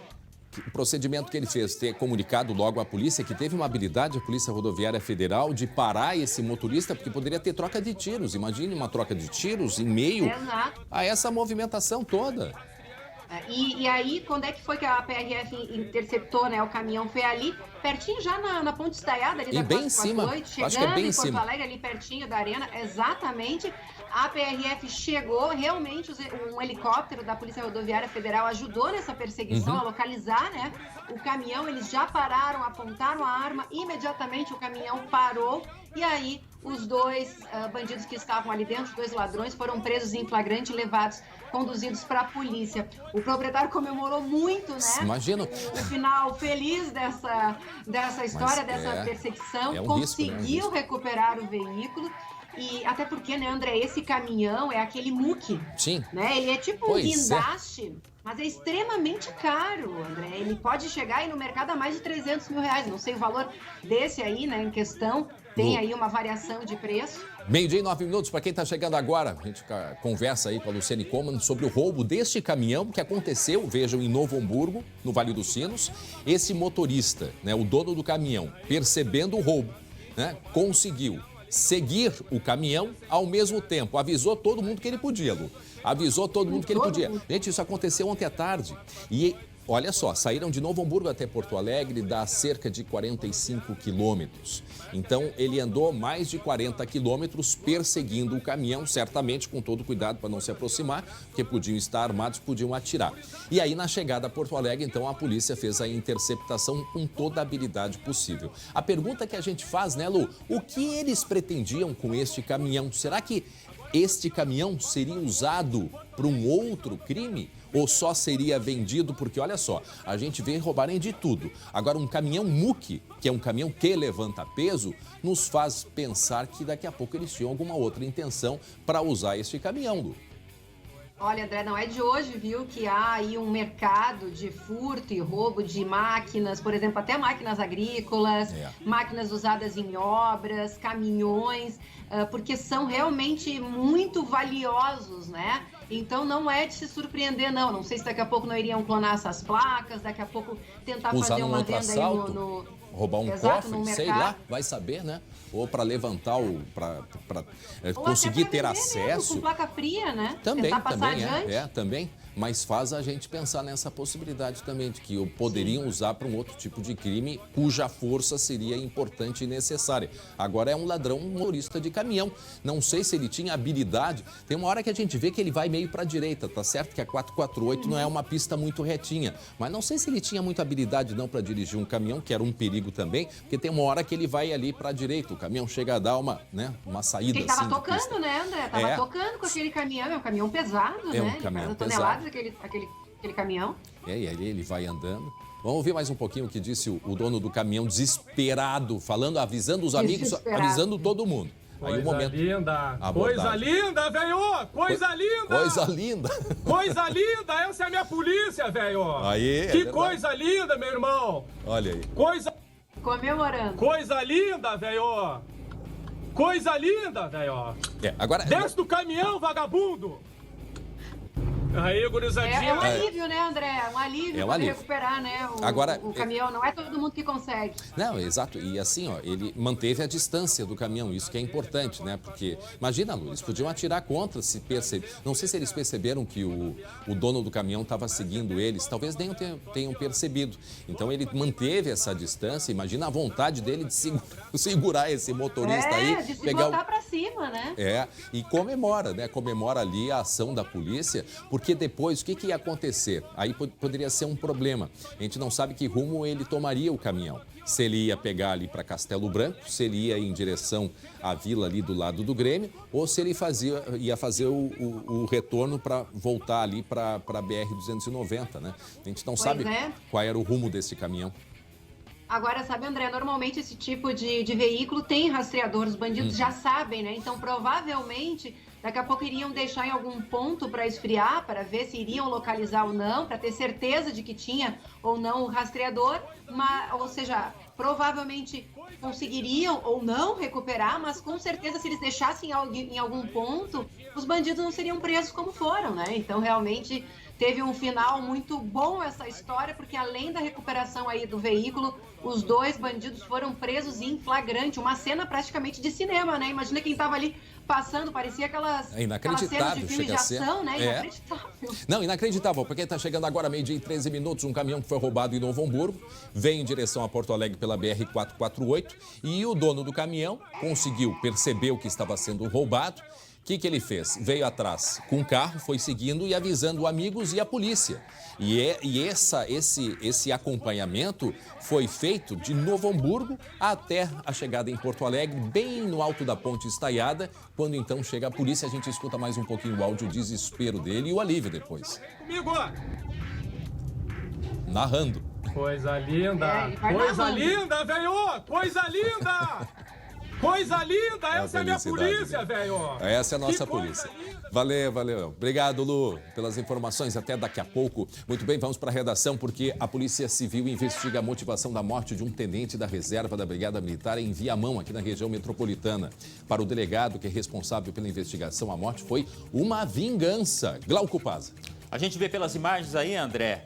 o procedimento que ele fez, ter comunicado logo à polícia que teve uma habilidade, a Polícia Rodoviária Federal, de parar esse motorista, porque poderia ter troca de tiros. Imagine uma troca de tiros em meio a essa movimentação toda. E aí, quando é que foi que a PRF interceptou, né? O caminhão foi ali, pertinho já na ponte estaiada, ali da bem em cima, chegando acho que é bem em Porto cima. Alegre, ali pertinho da arena, exatamente. A PRF chegou, realmente um helicóptero da Polícia Rodoviária Federal ajudou nessa perseguição a localizar, né? O caminhão, eles já pararam, apontaram a arma, imediatamente o caminhão parou e aí os dois bandidos que estavam ali dentro, os dois ladrões, foram presos em flagrante e levados, conduzidos para a polícia. O proprietário comemorou muito, né? Imagino. O final feliz dessa história, dessa perseguição, conseguiu recuperar o veículo. E até porque, né, André, esse caminhão é aquele muque. Sim. Né? Ele é tipo um guindaste, mas é extremamente caro, André. Ele pode chegar aí no mercado a mais de 300 mil reais. Não sei o valor desse aí, né, em questão. Tem aí uma variação de preço. 12h e 9 minutos, para quem está chegando agora, a gente conversa aí com a Luciane Coman sobre o roubo deste caminhão que aconteceu, vejam, em Novo Hamburgo, no Vale dos Sinos. Esse motorista, né, o dono do caminhão, percebendo o roubo, né, conseguiu seguir o caminhão ao mesmo tempo. Avisou todo mundo que ele podia, Lu. Avisou todo mundo que ele podia. Gente, isso aconteceu ontem à tarde. E olha só, saíram de Novo Hamburgo até Porto Alegre, dá cerca de 45 quilômetros. Então, ele andou mais de 40 quilômetros perseguindo o caminhão, certamente com todo cuidado para não se aproximar, porque podiam estar armados, podiam atirar. E aí, na chegada a Porto Alegre, então, a polícia fez a interceptação com toda a habilidade possível. A pergunta que a gente faz, né, Lu? O que eles pretendiam com este caminhão? Será que este caminhão seria usado para um outro crime? Ou só seria vendido? Porque, olha só, a gente vê roubarem de tudo. Agora, um caminhão muque, que é um caminhão que levanta peso, nos faz pensar que daqui a pouco eles tinham alguma outra intenção para usar este caminhão, Lu. Olha, André, não é de hoje, viu, que há aí um mercado de furto e roubo de máquinas, por exemplo, até máquinas agrícolas, máquinas usadas em obras, caminhões, porque são realmente muito valiosos, né? Então não é de se surpreender, não. Não sei se daqui a pouco não iriam clonar essas placas, daqui a pouco tentar fazer uma venda assalto, aí no roubar um cofre, sei lá, vai saber, né? Ou para levantar para conseguir ter acesso. Com placa fria, né? Também, tentar passar adiante. Também. Mas faz a gente pensar nessa possibilidade também, de que poderiam usar para um outro tipo de crime cuja força seria importante e necessária. Agora é um ladrão motorista de caminhão. Não sei se ele tinha habilidade. Tem uma hora que a gente vê que ele vai meio para a direita, tá certo que a 448 não é uma pista muito retinha. Mas não sei se ele tinha muita habilidade não para dirigir um caminhão, que era um perigo também, porque tem uma hora que ele vai ali para a direita. O caminhão chega a dar uma saída. Ele estava tocando, né, André? Estava tocando com aquele caminhão. É um caminhão pesado, né? Um caminhão pesado. Aquele caminhão. E aí ele vai andando. Vamos ouvir mais um pouquinho o que disse o dono do caminhão, desesperado, falando, avisando os amigos, avisando todo mundo. Coisa aí o momento. Linda! Coisa linda, velho! Coisa linda! Coisa linda! Coisa linda! Essa é a minha polícia, velho! Aí, que coisa linda, meu irmão! Olha aí. Coisa. Comemorando. Coisa linda, velho! Coisa linda, velho! Agora. Desce do caminhão, vagabundo! Aí, gurizadinha. É um alívio, né, André? Um alívio para recuperar, né, o caminhão. Não é todo mundo que consegue. Não, exato. E assim, ó, ele manteve a distância do caminhão. Isso que é importante, né? Porque, imagina, Lu, eles podiam atirar contra se perceber. Não sei se eles perceberam que o dono do caminhão estava seguindo eles. Talvez nem tenham percebido. Então, ele manteve essa distância. Imagina a vontade dele de segurar esse motorista aí. De se botar para cima, né? E comemora, né? Comemora ali a ação da polícia. Porque depois, o que ia acontecer? Aí poderia ser um problema. A gente não sabe que rumo ele tomaria o caminhão. Se ele ia pegar ali para Castelo Branco, se ele ia em direção à vila ali do lado do Grêmio, ou se ele ia fazer o retorno para voltar ali para a BR-290, né? A gente não sabe qual era o rumo desse caminhão. Agora, sabe, André, normalmente esse tipo de veículo tem rastreador, os bandidos já sabem, né? Então, provavelmente, daqui a pouco iriam deixar em algum ponto para esfriar, para ver se iriam localizar ou não, para ter certeza de que tinha ou não o rastreador, ou seja, provavelmente conseguiriam ou não recuperar, mas com certeza se eles deixassem em algum ponto, os bandidos não seriam presos como foram, né? Então realmente teve um final muito bom essa história, porque além da recuperação aí do veículo, os 2 bandidos foram presos em flagrante, uma cena praticamente de cinema, né? Imagina quem tava ali passando, parecia aquelas cenas de filme de ação, né? Inacreditável. Não, inacreditável, porque está chegando agora 12h13, um caminhão que foi roubado em Novo Hamburgo, vem em direção a Porto Alegre pela BR-448 e o dono do caminhão conseguiu perceber o que estava sendo roubado. O que ele fez? Veio atrás com o carro, foi seguindo e avisando amigos e a polícia. Esse acompanhamento foi feito de Novo Hamburgo até a chegada em Porto Alegre, bem no alto da ponte estaiada. Quando então chega a polícia, a gente escuta mais um pouquinho o áudio, o desespero dele e o alívio depois. Comigo! Narrando. Coisa linda! Coisa linda, velho! Coisa linda! Coisa linda! Essa é a minha polícia, velho! Essa é a nossa polícia. Valeu, valeu. Obrigado, Lu, pelas informações. Até daqui a pouco. Muito bem, vamos para a redação, porque a Polícia Civil investiga a motivação da morte de um tenente da reserva da Brigada Militar em Viamão, aqui na região metropolitana. Para o delegado que é responsável pela investigação, a morte foi uma vingança. Glauco Paz. A gente vê pelas imagens aí, André,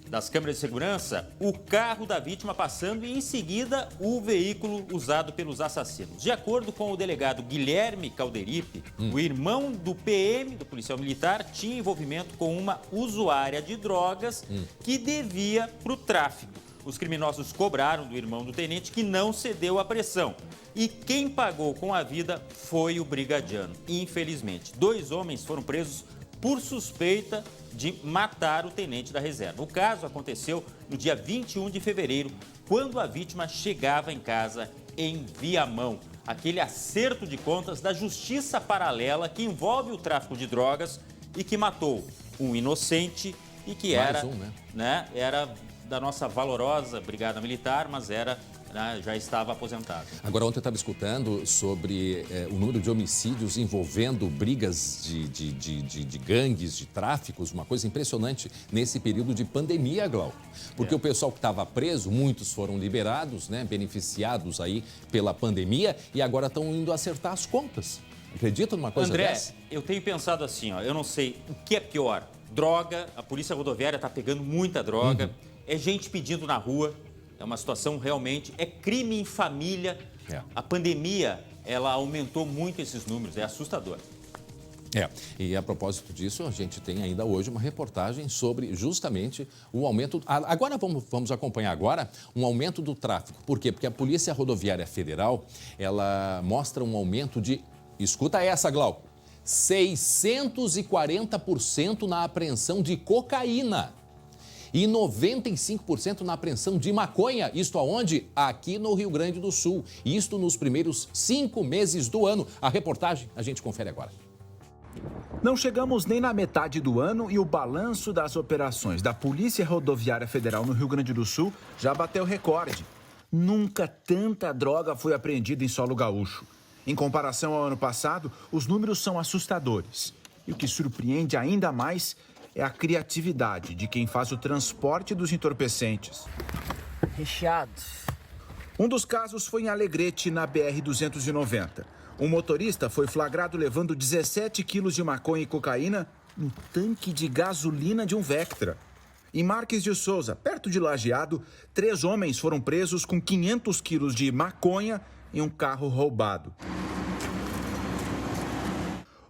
das câmeras de segurança, o carro da vítima passando e, em seguida, o veículo usado pelos assassinos. De acordo com o delegado Guilherme Calderipe, o irmão do PM, do policial militar, tinha envolvimento com uma usuária de drogas que devia para o tráfico. Os criminosos cobraram do irmão do tenente, que não cedeu à pressão. E quem pagou com a vida foi o brigadiano, infelizmente. 2 homens foram presos por suspeita de matar o tenente da reserva. O caso aconteceu no dia 21 de fevereiro, quando a vítima chegava em casa em Viamão. Aquele acerto de contas da justiça paralela que envolve o tráfico de drogas e que matou um inocente e que era da nossa valorosa Brigada Militar, mas já estava aposentado. Agora, ontem eu estava escutando sobre o número de homicídios envolvendo brigas de gangues, de tráficos, uma coisa impressionante nesse período de pandemia, Glau. Porque o pessoal que estava preso, muitos foram liberados, né, beneficiados aí pela pandemia e agora estão indo acertar as contas. Acredita numa coisa dessa? André, eu tenho pensado assim, eu não sei o que é pior. Droga, a Polícia Rodoviária está pegando muita droga, é gente pedindo na rua. É uma situação realmente, é crime em família. A pandemia, ela aumentou muito esses números, é assustador. E a propósito disso, a gente tem ainda hoje uma reportagem sobre justamente o aumento... Agora vamos acompanhar agora um aumento do tráfico. Por quê? Porque a Polícia Rodoviária Federal, ela mostra um aumento de... Escuta essa, Glauco. 640% na apreensão de cocaína. E 95% na apreensão de maconha. Isto aonde? Aqui no Rio Grande do Sul. Isto nos primeiros 5 meses do ano. A reportagem a gente confere agora. Não chegamos nem na metade do ano e o balanço das operações da Polícia Rodoviária Federal no Rio Grande do Sul já bateu recorde. Nunca tanta droga foi apreendida em solo gaúcho. Em comparação ao ano passado, os números são assustadores. E o que surpreende ainda mais é a criatividade de quem faz o transporte dos entorpecentes. Recheados. Um dos casos foi em Alegrete, na BR-290. Um motorista foi flagrado levando 17 quilos de maconha e cocaína no tanque de gasolina de um Vectra. Em Marques de Souza, perto de Lajeado, 3 homens foram presos com 500 quilos de maconha em um carro roubado.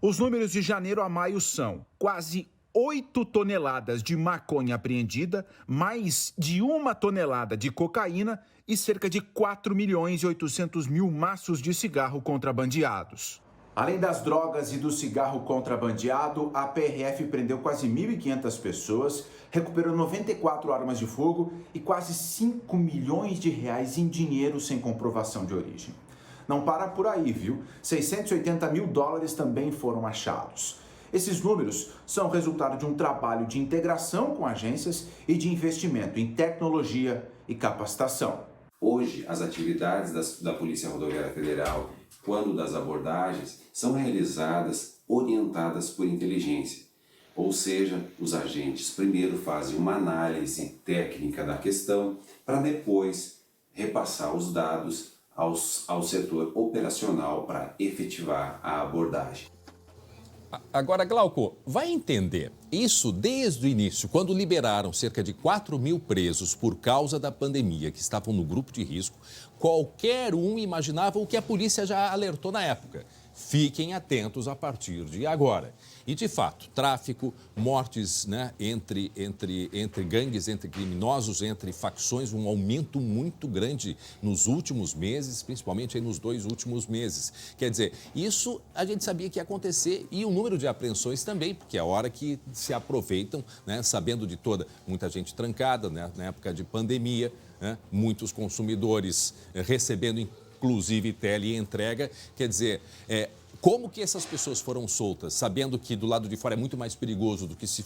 Os números de janeiro a maio são quase 8 toneladas de maconha apreendida, mais de 1 tonelada de cocaína e cerca de 4.800.000 maços de cigarro contrabandeados. Além das drogas e do cigarro contrabandeado, a PRF prendeu quase 1.500 pessoas, recuperou 94 armas de fogo e quase 5 milhões de reais em dinheiro sem comprovação de origem. Não para por aí, viu? 680 mil dólares também foram achados. Esses números são resultado de um trabalho de integração com agências e de investimento em tecnologia e capacitação. Hoje, as atividades da Polícia Rodoviária Federal, quando das abordagens, são realizadas orientadas por inteligência. Ou seja, os agentes primeiro fazem uma análise técnica da questão para depois repassar os dados ao setor operacional para efetivar a abordagem. Agora, Glauco, vai entender, isso desde o início, quando liberaram cerca de 4 mil presos por causa da pandemia, que estavam no grupo de risco, qualquer um imaginava o que a polícia já alertou na época. Fiquem atentos a partir de agora. E, de fato, tráfico, mortes, né, entre gangues, entre criminosos, entre facções, um aumento muito grande nos últimos meses, principalmente aí nos 2 últimos meses. Quer dizer, isso a gente sabia que ia acontecer e o número de apreensões também, porque é a hora que se aproveitam, né, sabendo de muita gente trancada, né, na época de pandemia, né, muitos consumidores recebendo inclusive teleentrega. Quer dizer, como que essas pessoas foram soltas, sabendo que do lado de fora é muito mais perigoso do que se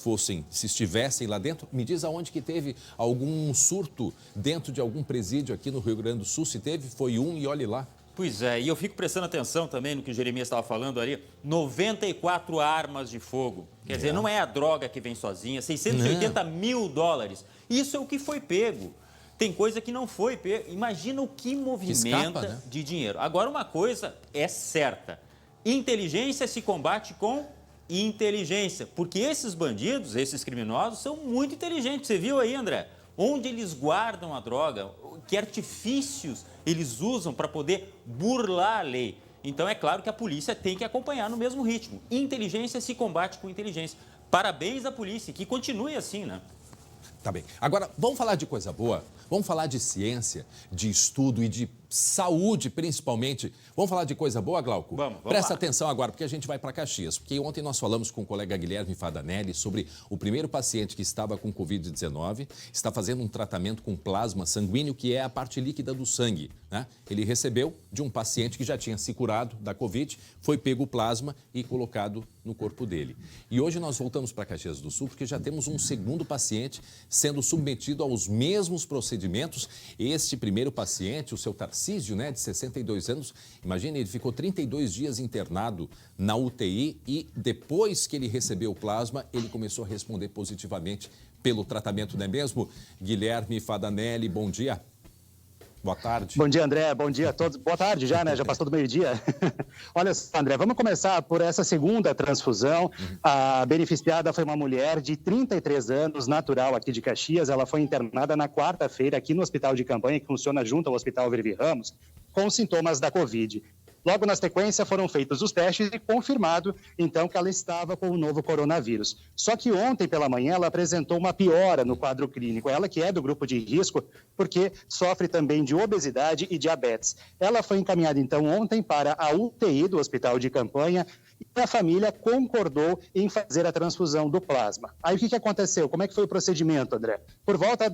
estivessem lá dentro? Me diz aonde que teve algum surto dentro de algum presídio aqui no Rio Grande do Sul. Se teve, foi um e olhe lá. Pois é, e eu fico prestando atenção também no que o Jeremias estava falando ali, 94 armas de fogo. Quer dizer, não é a droga que vem sozinha, 680 mil dólares. Isso é o que foi pego. Tem coisa que não foi pego. Imagina o que movimenta né? de dinheiro. Agora, uma coisa é certa. Inteligência se combate com inteligência. Porque esses bandidos, esses criminosos, são muito inteligentes. Você viu aí, André? Onde eles guardam a droga, que artifícios eles usam para poder burlar a lei. Então, é claro que a polícia tem que acompanhar no mesmo ritmo. Inteligência se combate com inteligência. Parabéns à polícia, que continue assim, né? Tá bem. Agora, vamos falar de coisa boa? Vamos falar de ciência, de estudo e de saúde, principalmente. Vamos falar de coisa boa, Glauco? Vamos Presta lá. atenção agora, porque a gente vai para Caxias. Porque ontem nós falamos com o colega Guilherme Fadanelli sobre o primeiro paciente que estava com Covid-19, está fazendo um tratamento com plasma sanguíneo, que é a parte líquida do sangue, né? Ele recebeu de um paciente que já tinha se curado da Covid, foi pego o plasma e colocado no corpo dele. E hoje nós voltamos para Caxias do Sul, porque já temos um segundo paciente sendo submetido aos mesmos procedimentos. Este primeiro paciente, o seu Tarcísio, né, de 62 anos, imagina, ele ficou 32 dias internado na UTI e depois que ele recebeu o plasma, ele começou a responder positivamente pelo tratamento, não é mesmo? Guilherme Fadanelli, bom dia. Boa tarde. Bom dia, André. Bom dia a todos. Boa tarde já, né? Já passou do meio-dia. Olha só, André, vamos começar por essa segunda transfusão. A beneficiada foi uma mulher de 33 anos, natural aqui de Caxias. Ela foi internada na quarta-feira aqui no hospital de campanha, que funciona junto ao Hospital Vervi Ramos, com sintomas da Covid. Logo na sequência foram feitos os testes e confirmado, então, que ela estava com o novo coronavírus. Só que ontem pela manhã ela apresentou uma piora no quadro clínico. Ela que é do grupo de risco, porque sofre também de obesidade e diabetes. Ela foi encaminhada, então, ontem para a UTI do hospital de campanha e a família concordou em fazer a transfusão do plasma. Aí o que aconteceu? Como é que foi o procedimento, André? Por volta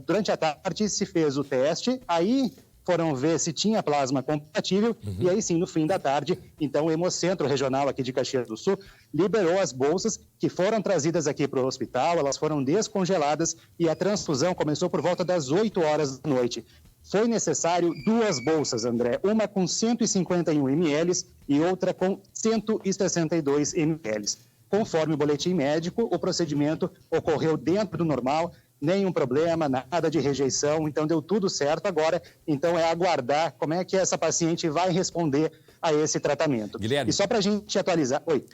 durante a tarde se fez o teste, aí foram ver se tinha plasma compatível e aí sim, no fim da tarde, então o Hemocentro Regional aqui de Caxias do Sul liberou as bolsas que foram trazidas aqui para o hospital, elas foram descongeladas e a transfusão começou por volta das 8 horas da noite. Foi necessário 2 bolsas, André, uma com 151 ml e outra com 162 ml. Conforme o boletim médico, o procedimento ocorreu dentro do normal, nenhum problema, nada de rejeição, então deu tudo certo. Agora, então, é aguardar como é que essa paciente vai responder a esse tratamento. Guilherme. E só para a gente atualizar... Oi.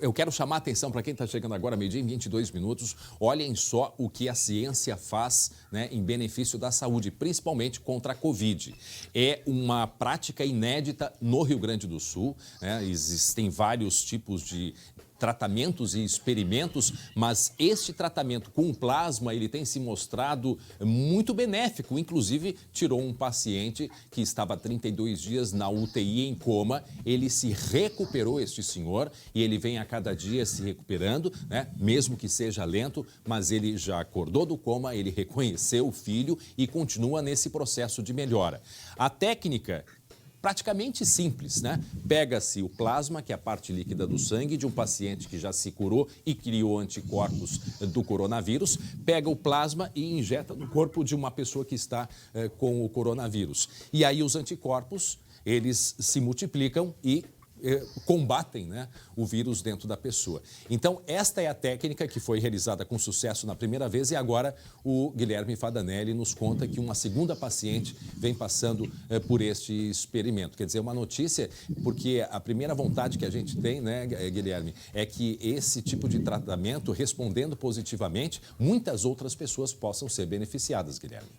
Eu quero chamar a atenção para quem está chegando agora, meio-dia em 22 minutos. Olhem só o que a ciência faz, né, em benefício da saúde, principalmente contra a Covid. É uma prática inédita no Rio Grande do Sul, né? Existem vários tipos de tratamentos e experimentos, mas este tratamento com plasma, ele tem se mostrado muito benéfico. Inclusive, tirou um paciente que estava há 32 dias na UTI em coma, ele se recuperou, este senhor, e ele vem a cada dia se recuperando, né? Mesmo que seja lento, mas ele já acordou do coma, ele reconheceu o filho e continua nesse processo de melhora. A técnica praticamente simples, né? Pega-se o plasma, que é a parte líquida do sangue de um paciente que já se curou e criou anticorpos do coronavírus, pega o plasma e injeta no corpo de uma pessoa que está com o coronavírus. E aí os anticorpos, eles se multiplicam e combatem, né, o vírus dentro da pessoa. Então, esta é a técnica que foi realizada com sucesso na primeira vez e agora o Guilherme Fadanelli nos conta que uma segunda paciente vem passando por este experimento. Quer dizer, uma notícia, porque a primeira vontade que a gente tem, né, Guilherme, é que esse tipo de tratamento, respondendo positivamente, muitas outras pessoas possam ser beneficiadas, Guilherme.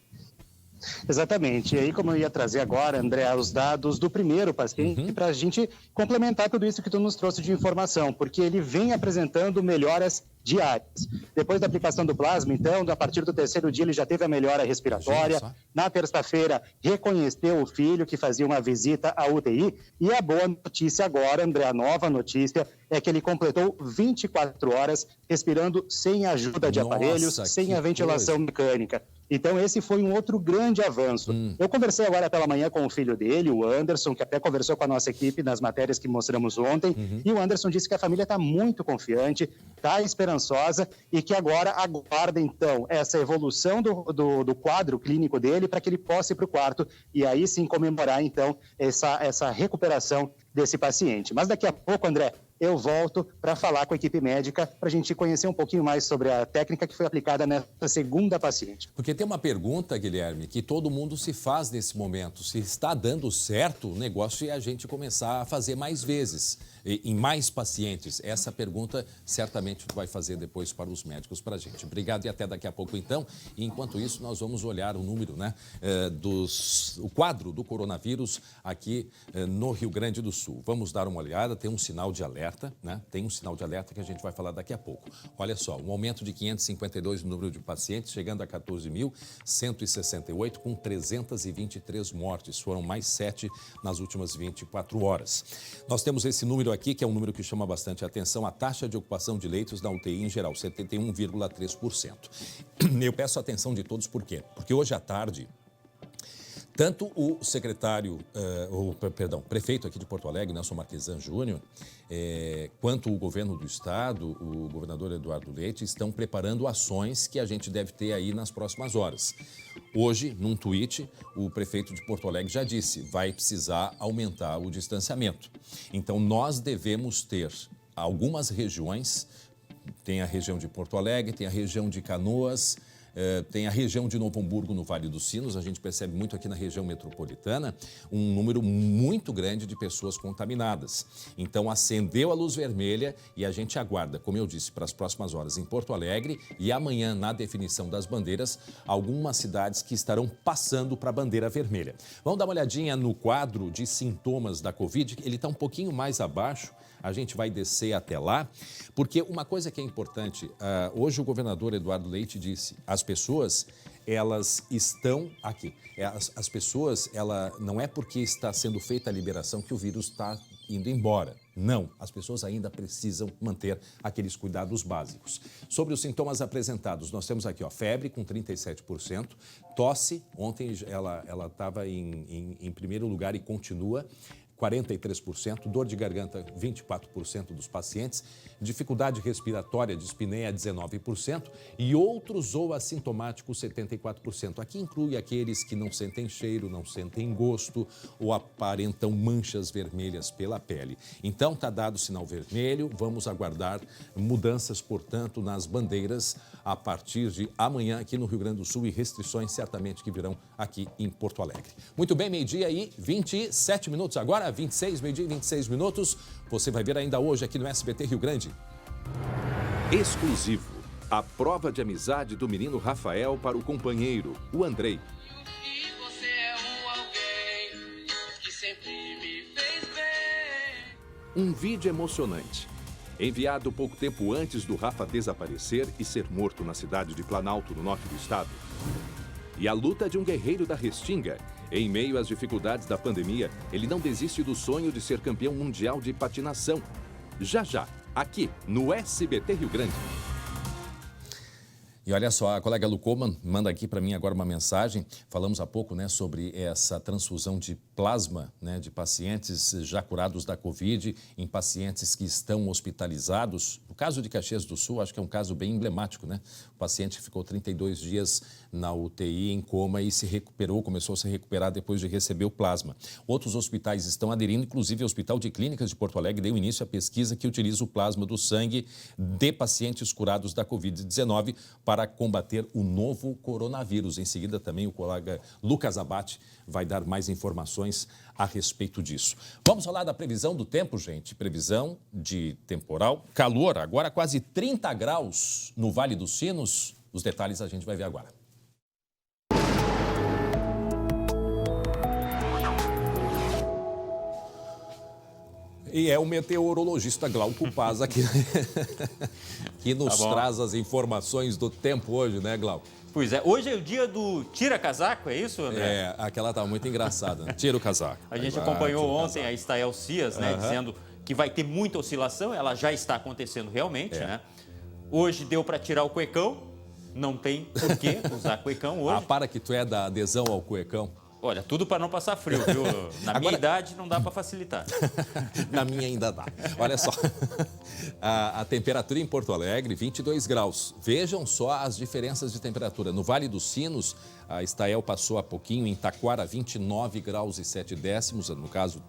Exatamente. E aí, como eu ia trazer agora, André, os dados do primeiro paciente, para a gente complementar tudo isso que tu nos trouxe de informação, porque ele vem apresentando melhoras diárias. Depois da aplicação do plasma, então, a partir do terceiro dia, ele já teve a melhora respiratória. Na terça-feira, reconheceu o filho que fazia uma visita à UTI. E a boa notícia agora, André, a nova notícia, é que ele completou 24 horas respirando sem ajuda de aparelhos, sem a ventilação mecânica. Então, esse foi um outro grande avanço. Eu conversei agora pela manhã com o filho dele, o Anderson, que até conversou com a nossa equipe nas matérias que mostramos ontem, e o Anderson disse que a família está muito confiante, está esperançosa e que agora aguarda, então, essa evolução do quadro clínico dele para que ele possa ir para o quarto e aí sim comemorar, então, essa recuperação desse paciente. Mas daqui a pouco, André, eu volto para falar com a equipe médica para a gente conhecer um pouquinho mais sobre a técnica que foi aplicada nessa segunda paciente. Porque tem uma pergunta, Guilherme, que todo mundo se faz nesse momento. Se está dando certo, o negócio é a gente começar a fazer mais vezes, em mais pacientes. Essa pergunta certamente tu vai fazer depois para os médicos para a gente. Obrigado e até daqui a pouco então. E enquanto isso, nós vamos olhar o número, né, o quadro do coronavírus aqui no Rio Grande do Sul. Vamos dar uma olhada, tem um sinal de alerta, né? Tem um sinal de alerta que a gente vai falar daqui a pouco. Olha só, um aumento de 552 no número de pacientes, chegando a 14.168, com 323 mortes. Foram mais 7 nas últimas 24 horas. Nós temos esse número aqui, que é um número que chama bastante atenção, a taxa de ocupação de leitos na UTI em geral, 71,3%. Eu peço a atenção de todos, por quê? Porque hoje à tarde, tanto o prefeito aqui de Porto Alegre, Nelson Marquesan Júnior, quanto o governo do estado, o governador Eduardo Leite, estão preparando ações que a gente deve ter aí nas próximas horas. Hoje, num tweet, o prefeito de Porto Alegre já disse, vai precisar aumentar o distanciamento. Então, nós devemos ter algumas regiões, tem a região de Porto Alegre, tem a região de Canoas, tem a região de Novo Hamburgo, no Vale dos Sinos. A gente percebe muito aqui na região metropolitana um número muito grande de pessoas contaminadas. Então, acendeu a luz vermelha e a gente aguarda, como eu disse, para as próximas horas em Porto Alegre e amanhã, na definição das bandeiras, algumas cidades que estarão passando para a bandeira vermelha. Vamos dar uma olhadinha no quadro de sintomas da Covid. Ele está um pouquinho mais abaixo. A gente vai descer até lá, porque uma coisa que é importante, hoje o governador Eduardo Leite disse, as pessoas, elas estão aqui. As pessoas, não é porque está sendo feita a liberação que o vírus está indo embora. Não, as pessoas ainda precisam manter aqueles cuidados básicos. Sobre os sintomas apresentados, nós temos aqui, febre com 37%, tosse, ontem ela estava em primeiro lugar e continua, 43%, dor de garganta, 24% dos pacientes, dificuldade respiratória, dispneia, 19% e outros ou assintomáticos, 74%. Aqui inclui aqueles que não sentem cheiro, não sentem gosto ou aparentam manchas vermelhas pela pele. Então, está dado o sinal vermelho, vamos aguardar mudanças, portanto, nas bandeiras a partir de amanhã aqui no Rio Grande do Sul e restrições certamente que virão aqui em Porto Alegre. Muito bem, meio-dia e 27 minutos agora. 26, meio-dia e 26 minutos. Você vai ver ainda hoje aqui no SBT Rio Grande. Exclusivo. A prova de amizade do menino Rafael para o companheiro, o Andrei. E você é alguém que sempre me fez bem. Um vídeo emocionante. Enviado pouco tempo antes do Rafa desaparecer e ser morto na cidade de Planalto, no norte do estado. E a luta de um guerreiro da Restinga. Em meio às dificuldades da pandemia, ele não desiste do sonho de ser campeão mundial de patinação. Já, aqui no SBT Rio Grande. E olha só, a colega Lu Coman manda aqui para mim agora uma mensagem. Falamos há pouco, né, sobre essa transfusão de plasma, né, de pacientes já curados da Covid em pacientes que estão hospitalizados caso de Caxias do Sul, acho que é um caso bem emblemático, né? O paciente ficou 32 dias na UTI em coma e se recuperou, começou a se recuperar depois de receber o plasma. Outros hospitais estão aderindo, inclusive o Hospital de Clínicas de Porto Alegre deu início à pesquisa que utiliza o plasma do sangue de pacientes curados da Covid-19 para combater o novo coronavírus. Em seguida, também o colega Lucas Abate vai dar mais informações a respeito disso. Vamos falar da previsão do tempo, gente. Previsão de temporal, calor, agora quase 30 graus no Vale dos Sinos. Os detalhes a gente vai ver agora. E é o meteorologista Glauco Paz aqui, que nos traz as informações do tempo hoje, né, Glauco? Pois é, hoje é o dia do tira-casaco, é isso, André? É, aquela tá muito engraçada, né? Tira o casaco. A gente acompanhou ontem a Estael Cias, né, dizendo que vai ter muita oscilação, ela já está acontecendo realmente, né? Hoje deu para tirar o cuecão, não tem por que usar cuecão hoje. Ah, para que tu é da adesão ao cuecão. Olha, tudo para não passar frio, viu? Na minha idade não dá para facilitar. Na minha ainda dá. Olha só, a temperatura em Porto Alegre, 22 graus. Vejam só as diferenças de temperatura. No Vale dos Sinos, a Estael passou há pouquinho, em Taquara, 29 graus e 7 décimos, no caso,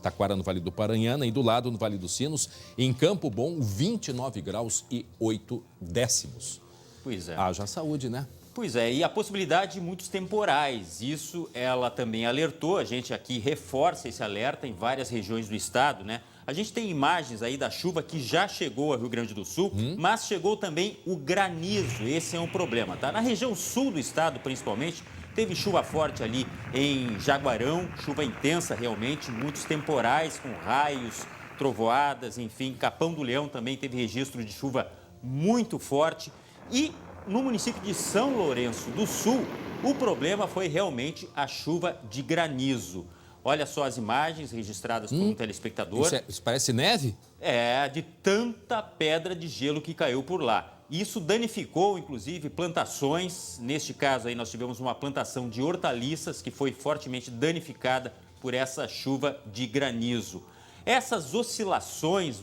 Taquara no Vale do Paranhana, e do lado, no Vale dos Sinos, em Campo Bom, 29 graus e 8 décimos. Pois é. Haja saúde, né? Pois é, e a possibilidade de muitos temporais, isso ela também alertou, a gente aqui reforça esse alerta em várias regiões do estado, né? A gente tem imagens aí da chuva que já chegou ao Rio Grande do Sul, mas chegou também o granizo, esse é um problema, tá? Na região sul do estado, principalmente, teve chuva forte ali em Jaguarão, chuva intensa realmente, muitos temporais com raios, trovoadas, enfim, Capão do Leão também teve registro de chuva muito forte e no município de São Lourenço do Sul, o problema foi realmente a chuva de granizo. Olha só as imagens registradas por um telespectador. Isso parece neve? É, de tanta pedra de gelo que caiu por lá. Isso danificou, inclusive, plantações. Neste caso aí, nós tivemos uma plantação de hortaliças que foi fortemente danificada por essa chuva de granizo. Essas oscilações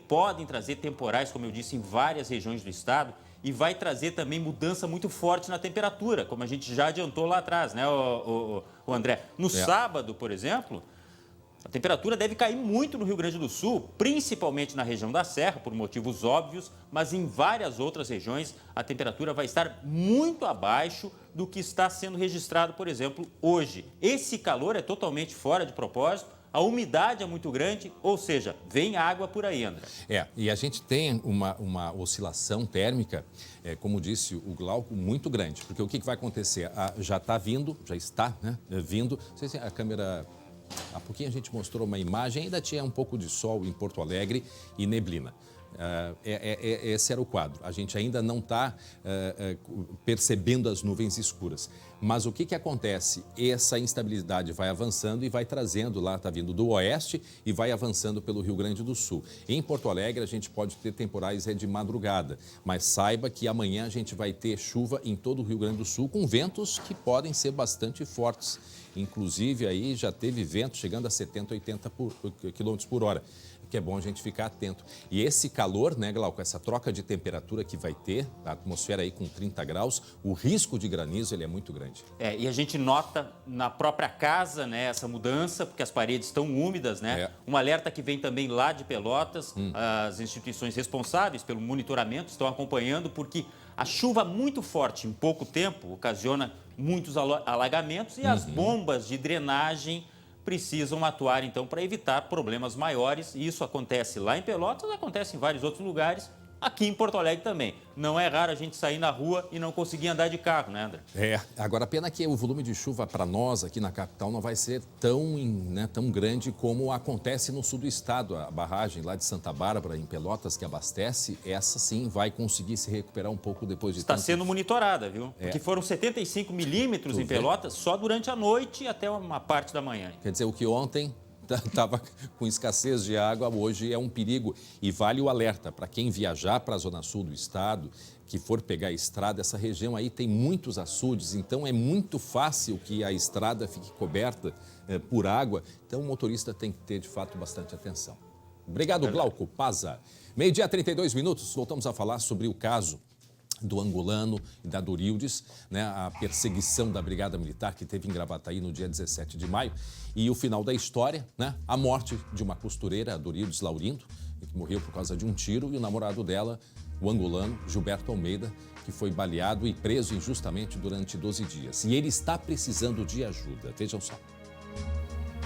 podem trazer temporais, como eu disse, em várias regiões do estado, e vai trazer também mudança muito forte na temperatura, como a gente já adiantou lá atrás, né, o André? No sábado, por exemplo, a temperatura deve cair muito no Rio Grande do Sul, principalmente na região da Serra, por motivos óbvios, mas em várias outras regiões a temperatura vai estar muito abaixo do que está sendo registrado, por exemplo, hoje. Esse calor é totalmente fora de propósito. A umidade é muito grande, ou seja, vem água por aí, André. E a gente tem uma oscilação térmica, como disse o Glauco, muito grande. Porque o que vai acontecer? Já está vindo, né, vindo. Não sei se a câmera... Há pouquinho a gente mostrou uma imagem, ainda tinha um pouco de sol em Porto Alegre e neblina. Esse era o quadro. A gente ainda não está percebendo as nuvens escuras. Mas o que acontece? Essa instabilidade vai avançando e vai trazendo lá, está vindo do oeste e vai avançando pelo Rio Grande do Sul. Em Porto Alegre a gente pode ter temporais de madrugada, mas saiba que amanhã a gente vai ter chuva em todo o Rio Grande do Sul com ventos que podem ser bastante fortes. Inclusive aí já teve vento chegando a 70, 80 km por hora. Que é bom a gente ficar atento. E esse calor, né, Glauco, essa troca de temperatura que vai ter, a atmosfera aí com 30 graus, o risco de granizo ele é muito grande. E a gente nota na própria casa, né, essa mudança, porque as paredes estão úmidas, né? Um alerta que vem também lá de Pelotas, as instituições responsáveis pelo monitoramento estão acompanhando, porque a chuva muito forte em pouco tempo ocasiona muitos alagamentos e as bombas de drenagem precisam atuar, então, para evitar problemas maiores. E isso acontece lá em Pelotas, acontece em vários outros lugares, aqui em Porto Alegre também. Não é raro a gente sair na rua e não conseguir andar de carro, né, André? Agora a pena que o volume de chuva para nós aqui na capital não vai ser tão grande como acontece no sul do estado. A barragem lá de Santa Bárbara, em Pelotas, que abastece, essa sim vai conseguir se recuperar um pouco depois de Está sendo monitorada, viu? Porque foram 75 milímetros em Pelotas só durante a noite e até uma parte da manhã. Quer dizer, o que ontem estava com escassez de água, hoje é um perigo. E vale o alerta para quem viajar para a zona sul do estado, que for pegar a estrada, essa região aí tem muitos açudes, então é muito fácil que a estrada fique coberta por água. Então o motorista tem que ter, de fato, bastante atenção. Obrigado, Glauco Paza. 12h32, voltamos a falar sobre o caso do angolano e da Dorildes, né, a perseguição da Brigada Militar que teve em Gravataí no dia 17 de maio. E o final da história, né, a morte de uma costureira, a Dorildes Laurindo, que morreu por causa de um tiro, e o namorado dela, o angolano Gilberto Almeida, que foi baleado e preso injustamente durante 12 dias. E ele está precisando de ajuda. Vejam só.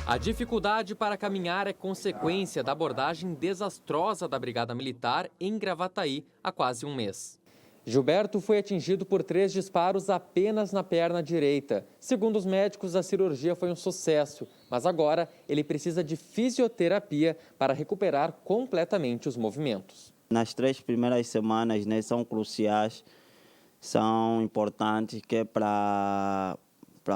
A dificuldade para caminhar é consequência da abordagem desastrosa da Brigada Militar em Gravataí há quase um mês. Gilberto foi atingido por 3 disparos apenas na perna direita. Segundo os médicos, a cirurgia foi um sucesso, mas agora ele precisa de fisioterapia para recuperar completamente os movimentos. Nas 3 primeiras semanas, né, são cruciais, são importantes, que é para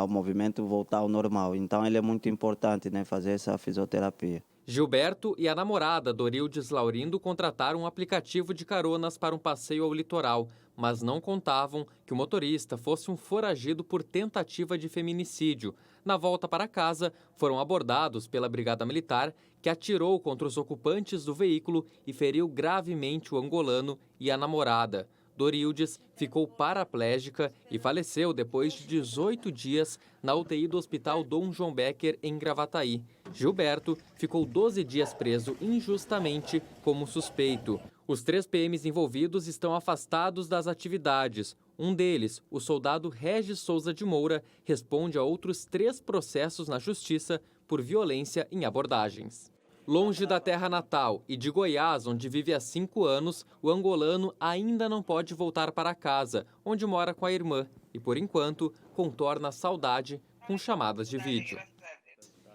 o movimento voltar ao normal. Então, ele é muito importante, né, fazer essa fisioterapia. Gilberto e a namorada, Dorildes Laurindo, contrataram um aplicativo de caronas para um passeio ao litoral, mas não contavam que o motorista fosse um foragido por tentativa de feminicídio. Na volta para casa, foram abordados pela Brigada Militar, que atirou contra os ocupantes do veículo e feriu gravemente o angolano e a namorada. Dorildes ficou paraplégica e faleceu depois de 18 dias na UTI do Hospital Dom João Becker, em Gravataí. Gilberto ficou 12 dias preso injustamente como suspeito. Os 3 PMs envolvidos estão afastados das atividades. Um deles, o soldado Regis Souza de Moura, responde a outros 3 processos na Justiça por violência em abordagens. Longe da terra natal e de Goiás, onde vive há 5 anos, o angolano ainda não pode voltar para casa, onde mora com a irmã, e, por enquanto, contorna a saudade com chamadas de vídeo.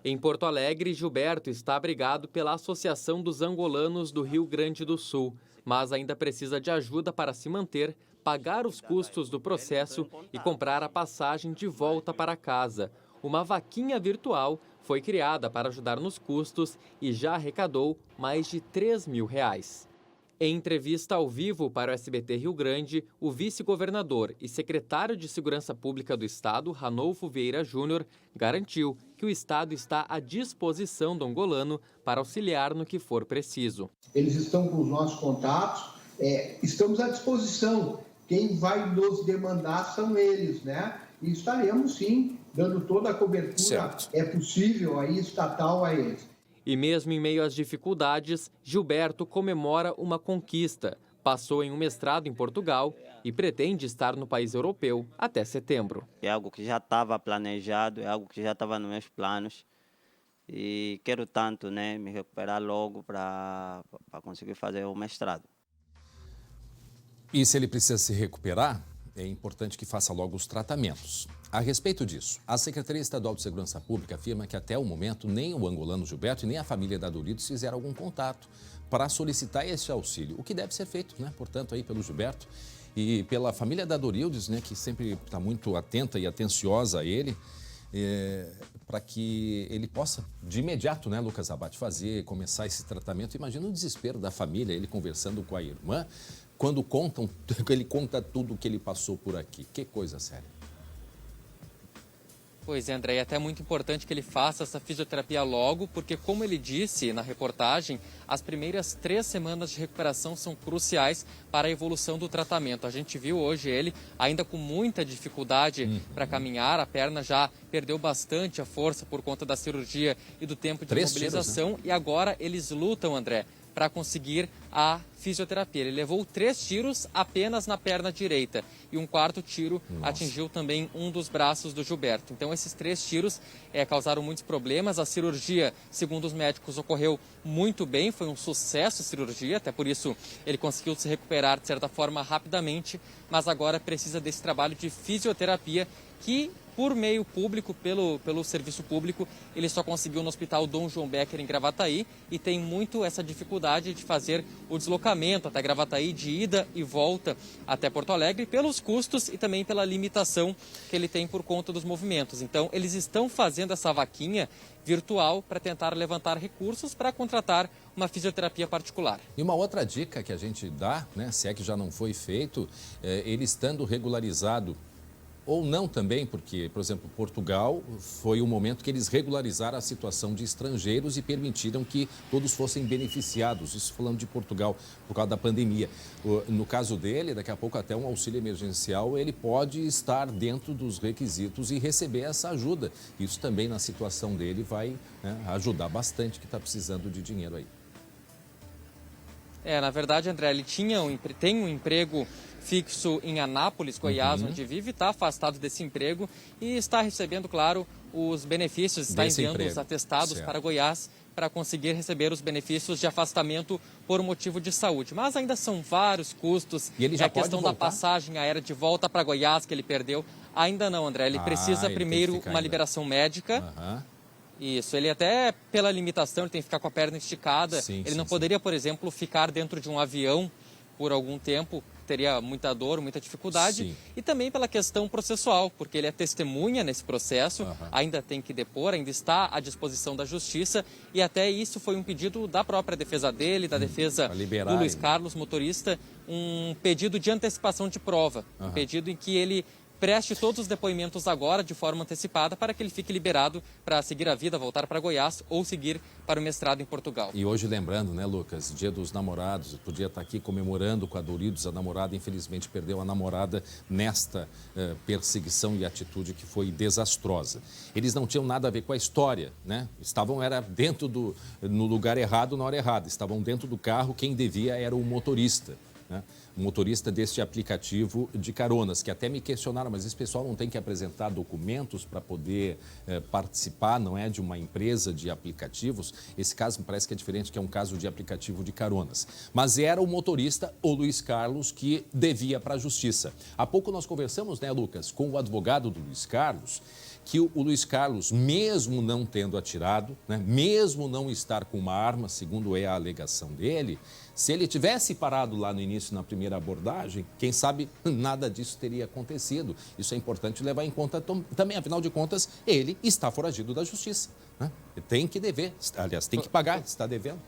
Em Porto Alegre, Gilberto está abrigado pela Associação dos Angolanos do Rio Grande do Sul, mas ainda precisa de ajuda para se manter, pagar os custos do processo e comprar a passagem de volta para casa. Uma vaquinha virtual foi criada para ajudar nos custos e já arrecadou mais de R$3.000. Em entrevista ao vivo para o SBT Rio Grande, o vice-governador e secretário de Segurança Pública do Estado, Ranolfo Vieira Júnior, garantiu que o Estado está à disposição do angolano para auxiliar no que for preciso. Eles estão com os nossos contatos, estamos à disposição. Quem vai nos demandar são eles, né? E estaremos, sim, dando toda a cobertura possível aí, estatal a eles. E mesmo em meio às dificuldades, Gilberto comemora uma conquista. Passou em um mestrado em Portugal e pretende estar no país europeu até setembro. É algo que já estava planejado, é algo que já estava nos meus planos. E quero tanto, né, me recuperar logo para conseguir fazer o mestrado. E se ele precisa se recuperar, é importante que faça logo os tratamentos. A respeito disso, a Secretaria Estadual de Segurança Pública afirma que até o momento nem o angolano Gilberto e nem a família da Dorildes fizeram algum contato para solicitar esse auxílio, o que deve ser feito, né? Portanto, aí pelo Gilberto e pela família da Dorildes, né, que sempre está muito atenta e atenciosa a ele, para que ele possa, de imediato, né, Lucas Abate, começar esse tratamento. Imagina o desespero da família, ele conversando com a irmã, quando ele conta tudo o que ele passou por aqui. Que coisa séria. Pois é, André, é até muito importante que ele faça essa fisioterapia logo, porque, como ele disse na reportagem, as primeiras 3 semanas de recuperação são cruciais para a evolução do tratamento. A gente viu hoje ele ainda com muita dificuldade para caminhar, a perna já perdeu bastante a força por conta da cirurgia e do tempo de mobilização. Tiros, né? E agora eles lutam, André, para conseguir a fisioterapia. Ele levou 3 tiros apenas na perna direita e um 4º tiro atingiu também um dos braços do Gilberto. Então esses 3 tiros causaram muitos problemas. A cirurgia, segundo os médicos, ocorreu muito bem, foi um sucesso a cirurgia, até por isso ele conseguiu se recuperar de certa forma rapidamente, mas agora precisa desse trabalho de fisioterapia que, por meio público, pelo serviço público, ele só conseguiu no Hospital Dom João Becker, em Gravataí, e tem muito essa dificuldade de fazer o deslocamento até Gravataí, de ida e volta até Porto Alegre, pelos custos e também pela limitação que ele tem por conta dos movimentos. Então, eles estão fazendo essa vaquinha virtual para tentar levantar recursos para contratar uma fisioterapia particular. E uma outra dica que a gente dá, né, se é que já não foi feito, ele estando regularizado ou não também, porque, por exemplo, Portugal foi o momento que eles regularizaram a situação de estrangeiros e permitiram que todos fossem beneficiados. Isso falando de Portugal, por causa da pandemia. No caso dele, daqui a pouco até um auxílio emergencial, ele pode estar dentro dos requisitos e receber essa ajuda. Isso também, na situação dele, vai, né, ajudar bastante, que está precisando de dinheiro aí. Na verdade, André, ele tem um emprego fixo em Anápolis, Goiás, onde vive, está afastado desse emprego e está recebendo, claro, os benefícios, está enviando os atestados para Goiás para conseguir receber os benefícios de afastamento por motivo de saúde. Mas ainda são vários custos. E ele já a questão da passagem aérea de volta para Goiás que ele perdeu. Ainda não, André. Ele precisa primeiro uma liberação médica. Isso, ele até pela limitação, ele tem que ficar com a perna esticada. Ele não poderia, por exemplo, ficar dentro de um avião por algum tempo, teria muita dor, muita dificuldade. E também pela questão processual, porque ele é testemunha nesse processo, ainda tem que depor, ainda está à disposição da justiça. E até isso foi um pedido da própria defesa dele, da defesa do Luiz Carlos, motorista, um pedido de antecipação de prova. Um pedido em que ele preste todos os depoimentos agora de forma antecipada para que ele fique liberado para seguir a vida, voltar para Goiás ou seguir para o mestrado em Portugal. E hoje, lembrando, né, Lucas, Dia dos Namorados, eu podia estar aqui comemorando com a Doritos, a namorada infelizmente perdeu a namorada nesta perseguição e atitude que foi desastrosa. Eles não tinham nada a ver com a história, né? Era dentro no lugar errado, na hora errada. Estavam dentro do carro, quem devia era o motorista. Né? O motorista deste aplicativo de caronas, que até me questionaram, mas esse pessoal não tem que apresentar documentos para poder participar, não é, de uma empresa de aplicativos? Esse caso me parece que é diferente, que é um caso de aplicativo de caronas. Mas era o motorista, o Luiz Carlos, que devia para a justiça. Há pouco nós conversamos, né, Lucas, com o advogado do Luiz Carlos, que o Luiz Carlos, mesmo não tendo atirado, né, mesmo não estar com uma arma, segundo é a alegação dele, se ele tivesse parado lá no início, na primeira abordagem, quem sabe nada disso teria acontecido. Isso é importante levar em conta também, afinal de contas, ele está foragido da justiça. Né? Tem que dever, aliás, tem que pagar, está devendo.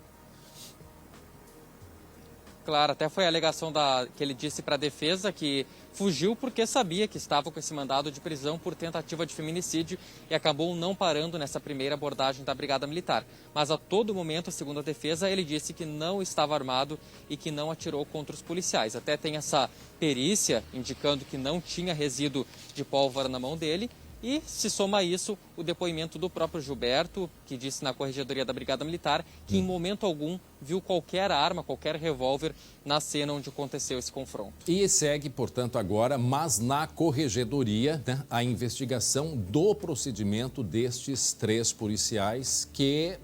Claro, até foi a alegação que ele disse para a defesa que fugiu porque sabia que estava com esse mandado de prisão por tentativa de feminicídio e acabou não parando nessa primeira abordagem da Brigada Militar. Mas a todo momento, segundo a defesa, ele disse que não estava armado e que não atirou contra os policiais. Até tem essa perícia indicando que não tinha resíduo de pólvora na mão dele. E se soma a isso o depoimento do próprio Gilberto, que disse na Corregedoria da Brigada Militar que em momento algum viu qualquer arma, qualquer revólver na cena onde aconteceu esse confronto. E segue, portanto, agora, mas na Corregedoria, né, a investigação do procedimento destes 3 policiais que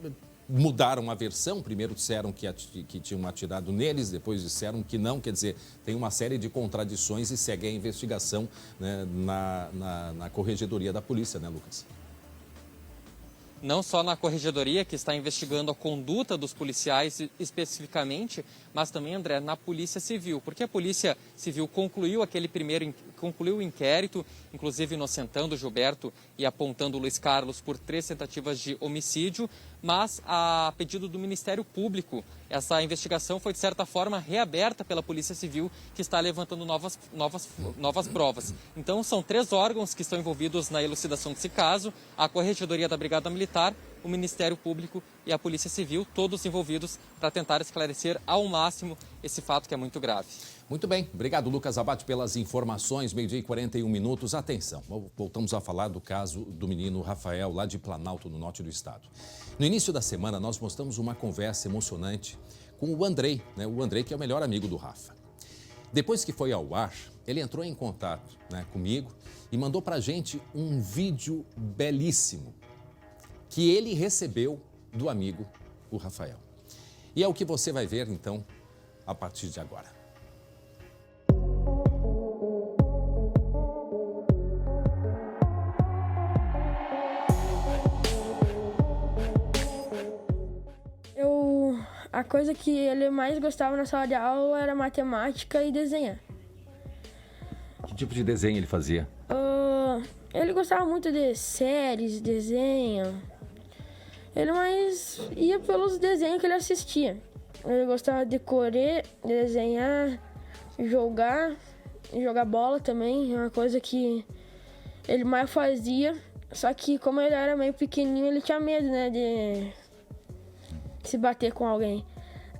mudaram a versão. Primeiro disseram que tinham atirado neles, depois disseram que não. Quer dizer, tem uma série de contradições e segue a investigação, né, na Corregedoria da Polícia, né, Lucas? Não só na Corregedoria, que está investigando a conduta dos policiais especificamente, mas também, André, na Polícia Civil. Porque a Polícia Civil concluiu o inquérito, inclusive inocentando o Gilberto e apontando o Luiz Carlos por 3 tentativas de homicídio, mas a pedido do Ministério Público, essa investigação foi de certa forma reaberta pela Polícia Civil, que está levantando novas provas. Então são 3 órgãos que estão envolvidos na elucidação desse caso: a Corregedoria da Brigada Militar, o Ministério Público e a Polícia Civil, todos envolvidos para tentar esclarecer ao máximo esse fato que é muito grave. Muito bem, obrigado Lucas Abate pelas informações, 12h41. Atenção, voltamos a falar do caso do menino Rafael, lá de Planalto, no norte do estado. No início da semana, nós mostramos uma conversa emocionante com o Andrei, né? O Andrei, que é o melhor amigo do Rafa. Depois que foi ao ar, ele entrou em contato, né, comigo e mandou pra gente um vídeo belíssimo que ele recebeu do amigo, o Rafael. E é o que você vai ver, então, a partir de agora. A coisa que ele mais gostava na sala de aula era matemática e desenhar. Que tipo de desenho ele fazia? Ele gostava muito de séries, desenho. Ele mais ia pelos desenhos que ele assistia. Ele gostava de correr, desenhar, jogar bola também. É uma coisa que ele mais fazia. Só que como ele era meio pequenininho, ele tinha medo, né, de se bater com alguém.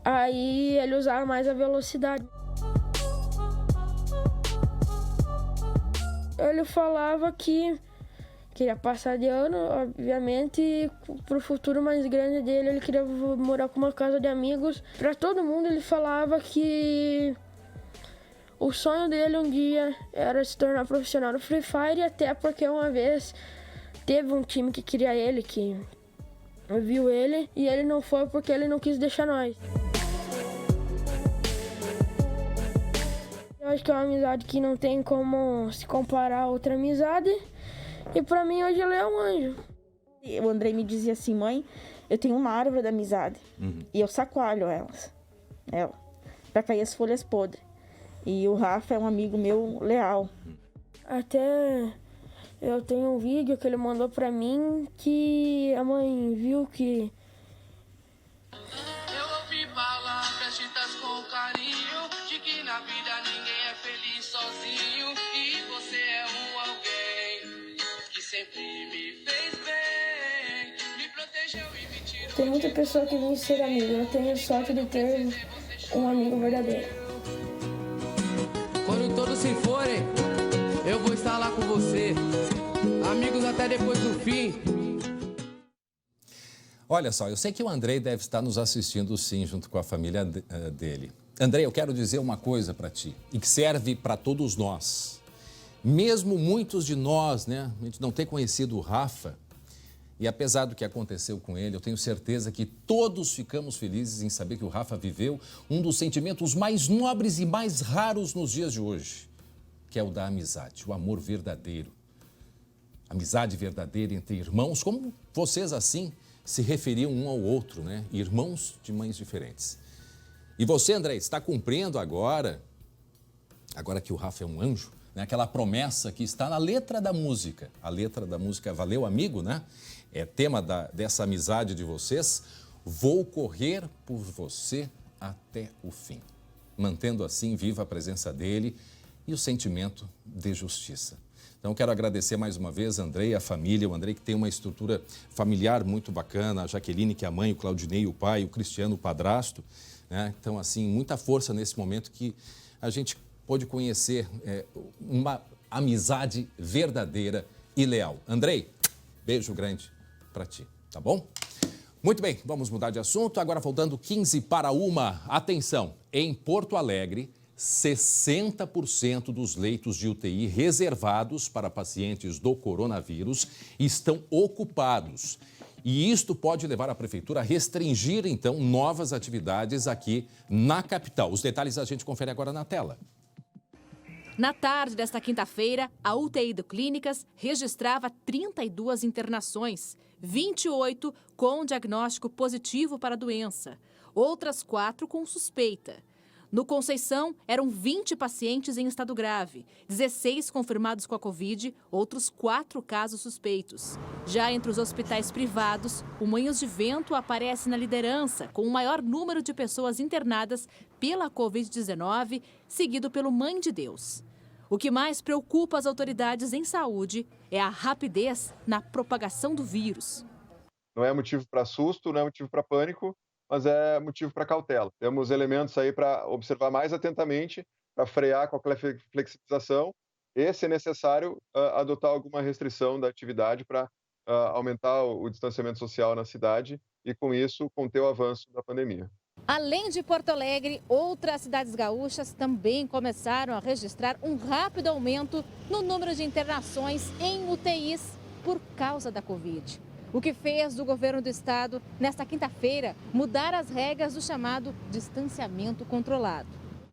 Aí ele usava mais a velocidade. Ele falava que queria passar de ano, obviamente, e pro futuro mais grande dele, ele queria morar com uma casa de amigos. Para todo mundo ele falava que o sonho dele um dia era se tornar profissional no Free Fire, até porque uma vez teve um time que queria ele, que viu ele, e ele não foi porque ele não quis deixar nós. Eu acho que é uma amizade que não tem como se comparar a outra amizade. E pra mim hoje ele é um anjo. O Andrei me dizia assim, mãe, eu tenho uma árvore da amizade. E eu sacoalho ela, pra cair as folhas podres. E o Rafa é um amigo meu leal. Até eu tenho um vídeo que ele mandou pra mim que a mãe viu que... Eu ouvi palavras ditas com carinho, de que na vida ninguém é feliz sozinho. E você é um alguém que sempre me fez bem, me protegeu e me tirou. Tem muita pessoa que vem ser amigo. Eu tenho sorte de ter um amigo verdadeiro. Quando todos se forem, eu vou estar lá com você. Amigos até depois do fim. Olha só, eu sei que o Andrei deve estar nos assistindo sim, junto com a família dele. Andrei, eu quero dizer uma coisa para ti, e que serve para todos nós. Mesmo muitos de nós, né, a gente não ter conhecido o Rafa, e apesar do que aconteceu com ele, eu tenho certeza que todos ficamos felizes em saber que o Rafa viveu um dos sentimentos mais nobres e mais raros nos dias de hoje, que é o da amizade, o amor verdadeiro. Amizade verdadeira entre irmãos, como vocês assim se referiam um ao outro, né? Irmãos de mães diferentes. E você, André, está cumprindo agora que o Rafa é um anjo, né? Aquela promessa que está na letra da música. A letra da música Valeu, Amigo, né? É tema dessa amizade de vocês. Vou correr por você até o fim. Mantendo assim viva a presença dele e o sentimento de justiça. Então, quero agradecer mais uma vez, Andrei, a família, o Andrei que tem uma estrutura familiar muito bacana, a Jaqueline, que é a mãe, o Claudinei, o pai, o Cristiano, o padrasto, né? Então, assim, muita força nesse momento que a gente pôde conhecer uma amizade verdadeira e leal. Andrei, beijo grande para ti, tá bom? Muito bem, vamos mudar de assunto, agora faltando 15 para 1. Atenção, em Porto Alegre, 60% dos leitos de UTI reservados para pacientes do coronavírus estão ocupados. E isto pode levar a prefeitura a restringir, então, novas atividades aqui na capital. Os detalhes a gente confere agora na tela. Na tarde desta quinta-feira, a UTI do Clínicas registrava 32 internações, 28 com diagnóstico positivo para a doença, outras 4 com suspeita. No Conceição, eram 20 pacientes em estado grave, 16 confirmados com a Covid, outros 4 casos suspeitos. Já entre os hospitais privados, o Moinhos de Vento aparece na liderança, com o maior número de pessoas internadas pela Covid-19, seguido pelo Mãe de Deus. O que mais preocupa as autoridades em saúde é a rapidez na propagação do vírus. Não é motivo para susto, não é motivo para pânico, mas é motivo para cautela. Temos elementos aí para observar mais atentamente, para frear qualquer flexibilização e, se necessário, adotar alguma restrição da atividade para aumentar o distanciamento social na cidade e, com isso, conter o avanço da pandemia. Além de Porto Alegre, outras cidades gaúchas também começaram a registrar um rápido aumento no número de internações em UTIs por causa da Covid. O que fez do governo do estado, nesta quinta-feira, mudar as regras do chamado distanciamento controlado.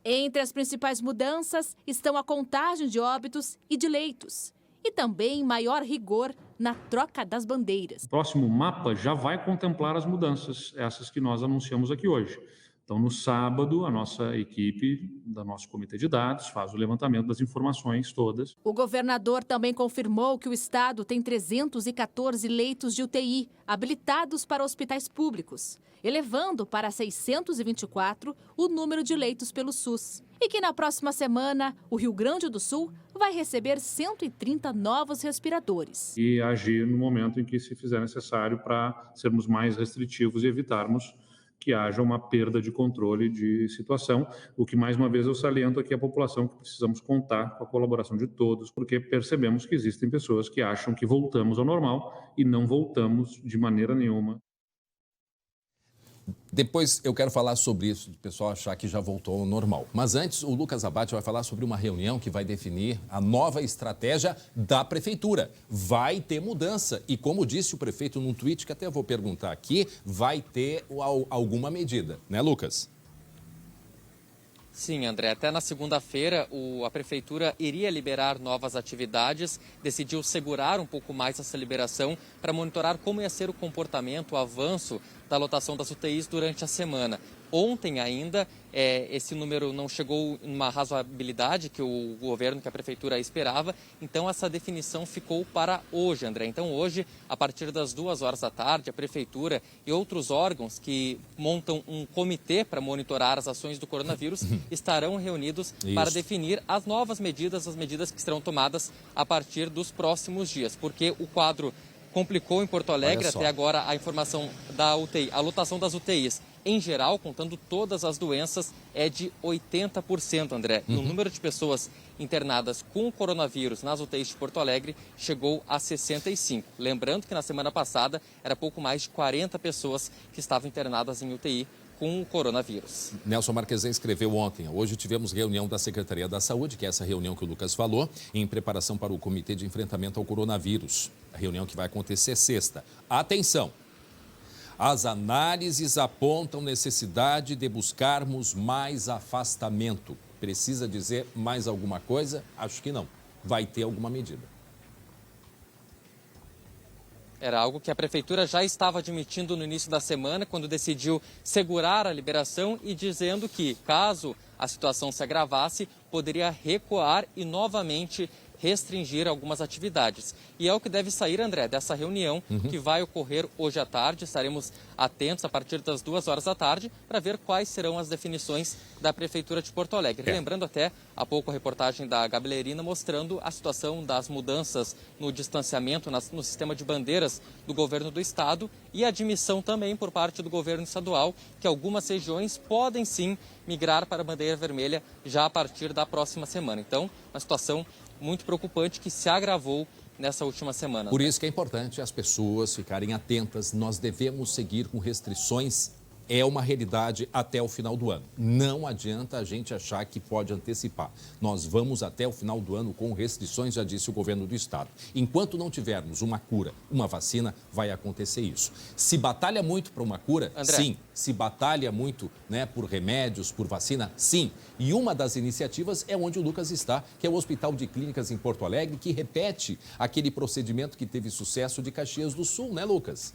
Entre as principais mudanças estão a contagem de óbitos e de leitos. E também maior rigor na troca das bandeiras. O próximo mapa já vai contemplar as mudanças, essas que nós anunciamos aqui hoje. Então, no sábado, a nossa equipe do nosso comitê de dados faz o levantamento das informações todas. O governador também confirmou que o estado tem 314 leitos de UTI habilitados para hospitais públicos, elevando para 624 o número de leitos pelo SUS. E que na próxima semana, o Rio Grande do Sul vai receber 130 novos respiradores. E agir no momento em que se fizer necessário para sermos mais restritivos e evitarmos que haja uma perda de controle de situação, o que mais uma vez eu saliento aqui a população que precisamos contar com a colaboração de todos, porque percebemos que existem pessoas que acham que voltamos ao normal e não voltamos de maneira nenhuma. Depois eu quero falar sobre isso, do pessoal achar que já voltou ao normal. Mas antes, o Lucas Abate vai falar sobre uma reunião que vai definir a nova estratégia da Prefeitura. Vai ter mudança e, como disse o prefeito num tweet, que até vou perguntar aqui, vai ter alguma medida, né, Lucas? Sim, André. Até na segunda-feira, a Prefeitura iria liberar novas atividades, decidiu segurar um pouco mais essa liberação para monitorar como ia ser o comportamento, o avanço da lotação das UTIs durante a semana. Ontem ainda, esse número não chegou em uma razoabilidade que o governo, que a Prefeitura esperava, então essa definição ficou para hoje, André. Então hoje, a partir das 2h da tarde, a Prefeitura e outros órgãos que montam um comitê para monitorar as ações do coronavírus estarão reunidos para definir as novas medidas, as medidas que serão tomadas a partir dos próximos dias, porque o quadro complicou em Porto Alegre. Até agora a informação da UTI, a lotação das UTIs em geral, contando todas as doenças, é de 80%, André. E o número de pessoas internadas com o coronavírus nas UTIs de Porto Alegre chegou a 65. Lembrando que na semana passada era pouco mais de 40 pessoas que estavam internadas em UTI com o coronavírus. Nelson Marquezan escreveu ontem: hoje tivemos reunião da Secretaria da Saúde, que é essa reunião que o Lucas falou, em preparação para o Comitê de Enfrentamento ao Coronavírus. A reunião que vai acontecer sexta. Atenção! As análises apontam necessidade de buscarmos mais afastamento. Precisa dizer mais alguma coisa? Acho que não. Vai ter alguma medida. Era algo que a Prefeitura já estava admitindo no início da semana, quando decidiu segurar a liberação e dizendo que, caso a situação se agravasse, poderia recuar e novamente restringir algumas atividades. E é o que deve sair, André, dessa reunião que vai ocorrer hoje à tarde. Estaremos atentos a partir das 2h da tarde para ver quais serão as definições da Prefeitura de Porto Alegre. Lembrando até há pouco a reportagem da Gabelerina mostrando a situação das mudanças no distanciamento, no sistema de bandeiras do governo do estado e a admissão também por parte do governo estadual que algumas regiões podem sim migrar para a bandeira vermelha já a partir da próxima semana. Então, uma situação muito preocupante que se agravou nessa última semana. Por isso que é importante as pessoas ficarem atentas. Nós devemos seguir com restrições. É uma realidade até o final do ano. Não adianta a gente achar que pode antecipar. Nós vamos até o final do ano com restrições, já disse o governo do estado. Enquanto não tivermos uma cura, uma vacina, vai acontecer isso. Se batalha muito para uma cura, André. sim. Se batalha muito, né, por remédios, por vacina, sim. E uma das iniciativas é onde o Lucas está, que é o Hospital de Clínicas em Porto Alegre, que repete aquele procedimento que teve sucesso de Caxias do Sul, né, Lucas?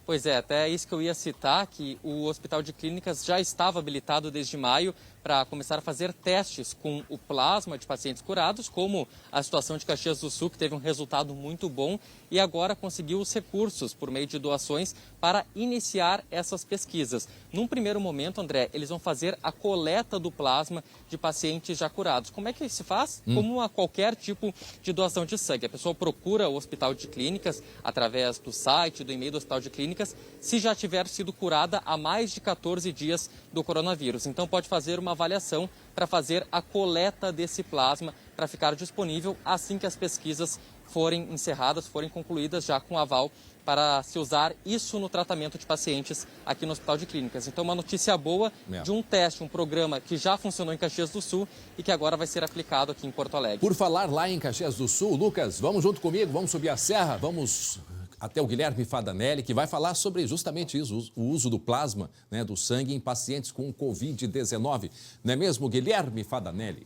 Pois é, até isso que eu ia citar, que o Hospital de Clínicas já estava habilitado desde maio para começar a fazer testes com o plasma de pacientes curados, como a situação de Caxias do Sul, que teve um resultado muito bom e agora conseguiu os recursos por meio de doações para iniciar essas pesquisas. Num primeiro momento, André, eles vão fazer a coleta do plasma de pacientes já curados. Como é que se faz? Como a qualquer tipo de doação de sangue. A pessoa procura o Hospital de Clínicas através do site, do e-mail do Hospital de Clínicas, se já tiver sido curada há mais de 14 dias do coronavírus. Então pode fazer uma avaliação para fazer a coleta desse plasma para ficar disponível assim que as pesquisas forem encerradas, forem concluídas já com aval para se usar isso no tratamento de pacientes aqui no Hospital de Clínicas. Então uma notícia boa de um teste, um programa que já funcionou em Caxias do Sul e que agora vai ser aplicado aqui em Porto Alegre. Por falar lá em Caxias do Sul, Lucas, vamos junto comigo, vamos subir a serra, vamos até o Guilherme Fadanelli, que vai falar sobre justamente isso, o uso do plasma, né, do sangue em pacientes com Covid-19. Não é mesmo, Guilherme Fadanelli?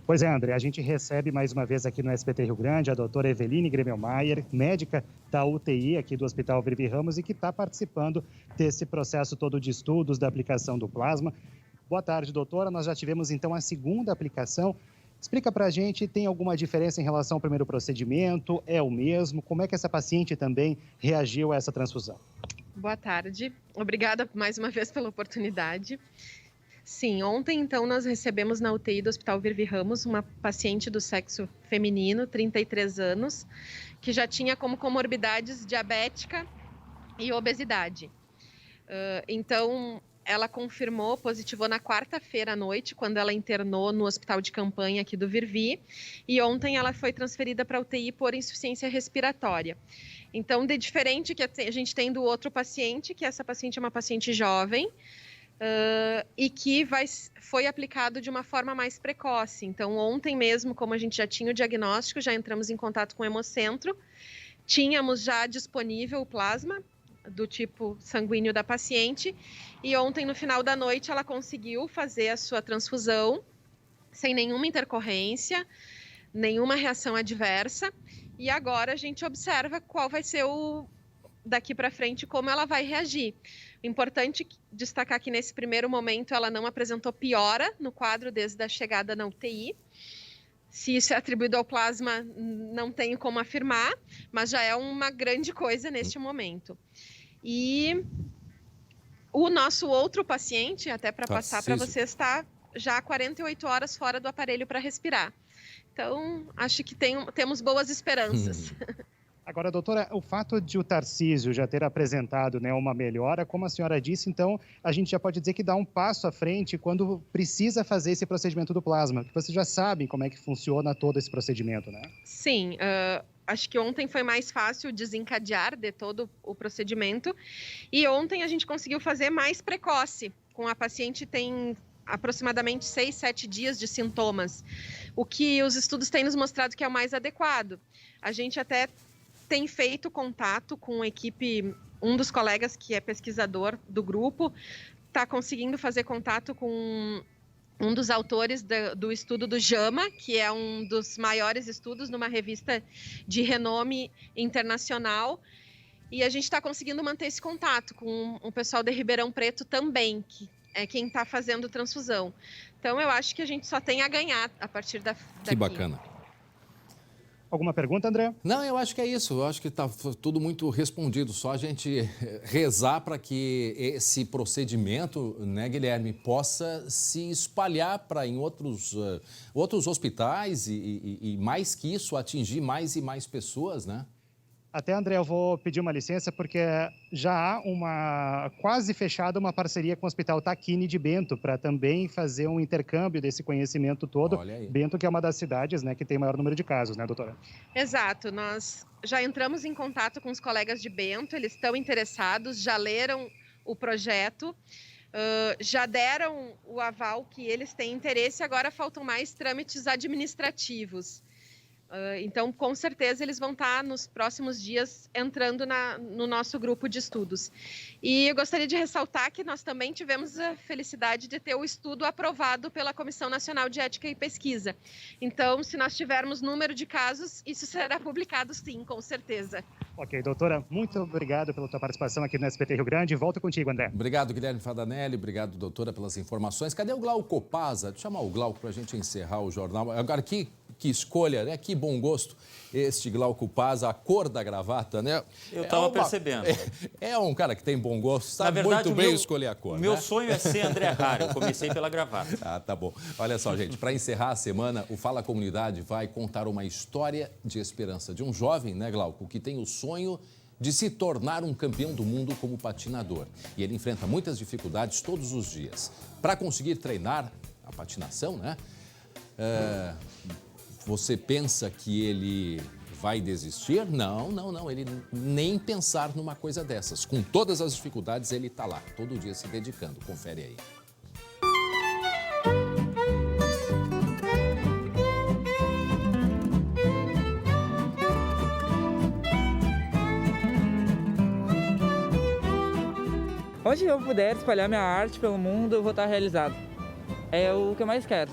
Pois é, André, a gente recebe mais uma vez aqui no SBT Rio Grande a doutora Eveline Gremelmaier, médica da UTI aqui do Hospital Virbi Ramos e que está participando desse processo todo de estudos da aplicação do plasma. Boa tarde, doutora. Nós já tivemos então a segunda aplicação. Explica para a gente, tem alguma diferença em relação ao primeiro procedimento? É o mesmo? Como é que essa paciente também reagiu a essa transfusão? Boa tarde. Obrigada mais uma vez pela oportunidade. Sim, ontem então nós recebemos na UTI do Hospital Virvi Ramos uma paciente do sexo feminino, 33 anos, que já tinha como comorbidades diabética e obesidade. Então, ela confirmou, positivou na quarta-feira à noite, quando ela internou no hospital de campanha aqui do Virvi, e ontem ela foi transferida para a UTI por insuficiência respiratória. Então, de diferente que a gente tem do outro paciente, que essa paciente é uma paciente jovem, e que foi aplicado de uma forma mais precoce. Então, ontem mesmo, como a gente já tinha o diagnóstico, já entramos em contato com o Hemocentro, tínhamos já disponível o plasma do tipo sanguíneo da paciente, e ontem, no final da noite, ela conseguiu fazer a sua transfusão sem nenhuma intercorrência, nenhuma reação adversa, e agora a gente observa qual vai ser daqui para frente, como ela vai reagir. Importante destacar que nesse primeiro momento ela não apresentou piora no quadro desde a chegada na UTI. Se isso é atribuído ao plasma, não tenho como afirmar, mas já é uma grande coisa neste momento. E o nosso outro paciente, até para passar para você, está já há 48 horas fora do aparelho para respirar. Então, acho que temos boas esperanças. Agora, doutora, o fato de o Tarcísio já ter apresentado, né, uma melhora, como a senhora disse, então a gente já pode dizer que dá um passo à frente quando precisa fazer esse procedimento do plasma, que vocês já sabem como é que funciona todo esse procedimento, né? Sim, acho que ontem foi mais fácil desencadear de todo o procedimento, e ontem a gente conseguiu fazer mais precoce, com a paciente tem aproximadamente 6, 7 dias de sintomas, o que os estudos têm nos mostrado que é o mais adequado. A gente até tem feito contato com a equipe, um dos colegas que é pesquisador do grupo, está conseguindo fazer contato com um dos autores do estudo do JAMA, que é um dos maiores estudos numa revista de renome internacional, e a gente está conseguindo manter esse contato com o pessoal de Ribeirão Preto também, que é quem está fazendo transfusão. Então, eu acho que a gente só tem a ganhar a partir daqui. Que bacana. Alguma pergunta, André? Não, eu acho que é isso. Eu acho que está tudo muito respondido. Só a gente rezar para que esse procedimento, né, Guilherme, possa se espalhar para em outros hospitais e mais que isso, atingir mais e mais pessoas, né? Até, André, eu vou pedir uma licença, porque já há quase fechada uma parceria com o Hospital Tacchini de Bento, para também fazer um intercâmbio desse conhecimento todo. Bento, que é uma das cidades, né, que tem maior número de casos, né, doutora? Exato. Nós já entramos em contato com os colegas de Bento, eles estão interessados, já leram o projeto, já deram o aval que eles têm interesse, agora faltam mais trâmites administrativos. Então, com certeza, eles vão estar nos próximos dias entrando no nosso grupo de estudos. E eu gostaria de ressaltar que nós também tivemos a felicidade de ter o estudo aprovado pela Comissão Nacional de Ética e Pesquisa. Então, se nós tivermos número de casos, isso será publicado sim, com certeza. Ok, doutora, muito obrigado pela tua participação aqui no SBT Rio Grande. Volto contigo, André. Obrigado, Guilherme Fadanelli. Obrigado, doutora, pelas informações. Cadê o Glauco Paza? Deixa eu chamar o Glauco para a gente encerrar o jornal. Agora, que escolha, né? Que bom gosto este Glauco Paza, a cor da gravata, né? Eu estava percebendo. É um cara que tem bom gosto, sabe muito bem escolher a cor. Meu sonho é ser André Raro, eu comecei pela gravata. Ah, tá bom. Olha só, gente, para encerrar a semana, o Fala Comunidade vai contar uma história de esperança de um jovem, né, Glauco, que tem o sonho de se tornar um campeão do mundo como patinador. E ele enfrenta muitas dificuldades todos os dias. Para conseguir treinar a patinação, né? Você pensa que ele vai desistir? Não. Ele nem pensar numa coisa dessas. Com todas as dificuldades, ele está lá, todo dia se dedicando. Confere aí. Onde eu puder espalhar minha arte pelo mundo, eu vou estar realizado. É o que eu mais quero.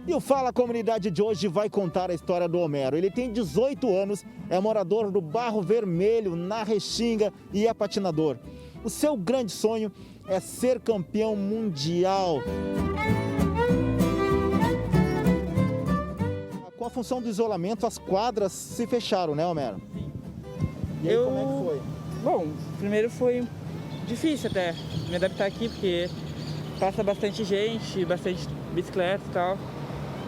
E o Fala Comunidade de hoje vai contar a história do Homero. Ele tem 18 anos, é morador do Barro Vermelho, na Restinga, e é patinador. O seu grande sonho é ser campeão mundial. Com a função do isolamento, as quadras se fecharam, né, Homero? E aí, como é que foi? Bom, primeiro foi difícil até me adaptar aqui, porque passa bastante gente, bastante bicicleta e tal.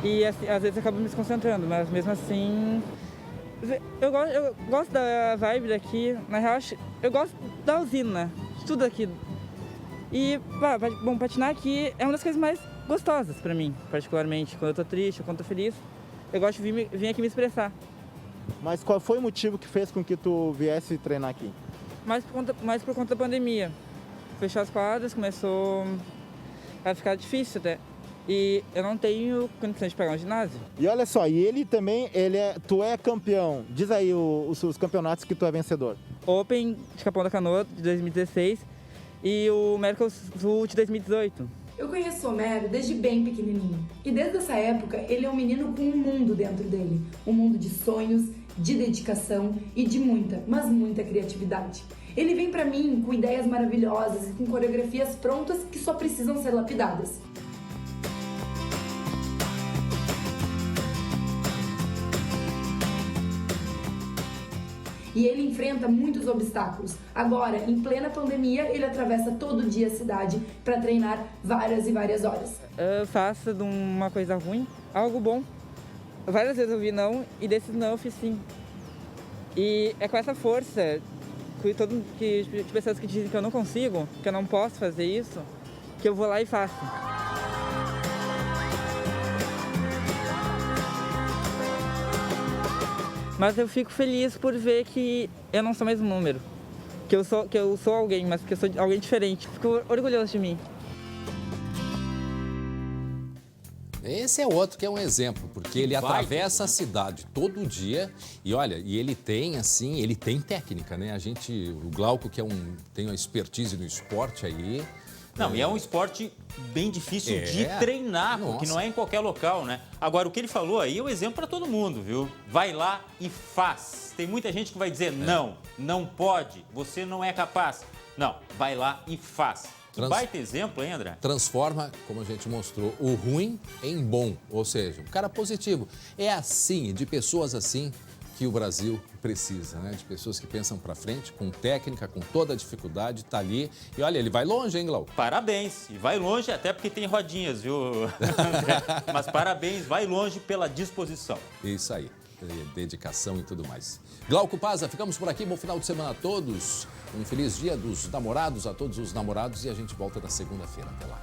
E assim, às vezes eu acabo me desconcentrando, mas mesmo assim... Eu gosto da vibe daqui, na real eu gosto da usina, de tudo aqui. E, bom, patinar aqui é uma das coisas mais gostosas pra mim, particularmente. Quando eu tô triste, quando eu tô feliz, eu gosto de vir aqui me expressar. Mas qual foi o motivo que fez com que tu viesse treinar aqui? Mais por conta da pandemia. Fechou as quadras, começou a ficar difícil até. E eu não tenho condições de pagar um ginásio. E olha só, e ele também, tu é campeão. Diz aí os campeonatos que tu é vencedor. Open de Capão da Canoa, de 2016, e o Mercosul de 2018. Eu conheço o Homero desde bem pequenininho. E desde essa época, ele é um menino com um mundo dentro dele. Um mundo de sonhos, de dedicação e de muita, mas muita criatividade. Ele vem pra mim com ideias maravilhosas e com coreografias prontas que só precisam ser lapidadas. E ele enfrenta muitos obstáculos. Agora, em plena pandemia, ele atravessa todo dia a cidade para treinar várias e várias horas. Eu faço de uma coisa ruim algo bom. Várias vezes eu vi não, e desses não eu fiz sim. E é com essa força de pessoas que dizem que eu não consigo, que eu não posso fazer isso, que eu vou lá e faço. Mas eu fico feliz por ver que eu não sou mais um número. Que eu sou alguém, mas que eu sou alguém diferente. Fico orgulhoso de mim. Esse é outro que é um exemplo, porque ele atravessa a cidade todo dia e olha, e ele tem assim, ele tem técnica, né? O Glauco que tem uma expertise no esporte aí. Não, e é um esporte bem difícil de treinar, porque não é em qualquer local, né? Agora, o que ele falou aí é um exemplo para todo mundo, viu? Vai lá e faz. Tem muita gente que vai dizer, não pode, você não é capaz. Não, vai lá e faz. Que baita exemplo, hein, André? Transforma, como a gente mostrou, o ruim em bom, ou seja, um cara positivo. É assim, de pessoas assim, que o Brasil precisa, né? De pessoas que pensam para frente, com técnica, com toda a dificuldade, tá ali. E olha, ele vai longe, hein, Glauco? Parabéns. E vai longe até porque tem rodinhas, viu, André? Mas parabéns, vai longe pela disposição. Isso aí, dedicação e tudo mais. Glauco Paza, ficamos por aqui. Bom final de semana a todos. Um feliz dia dos namorados, a todos os namorados. E a gente volta na segunda-feira. Até lá.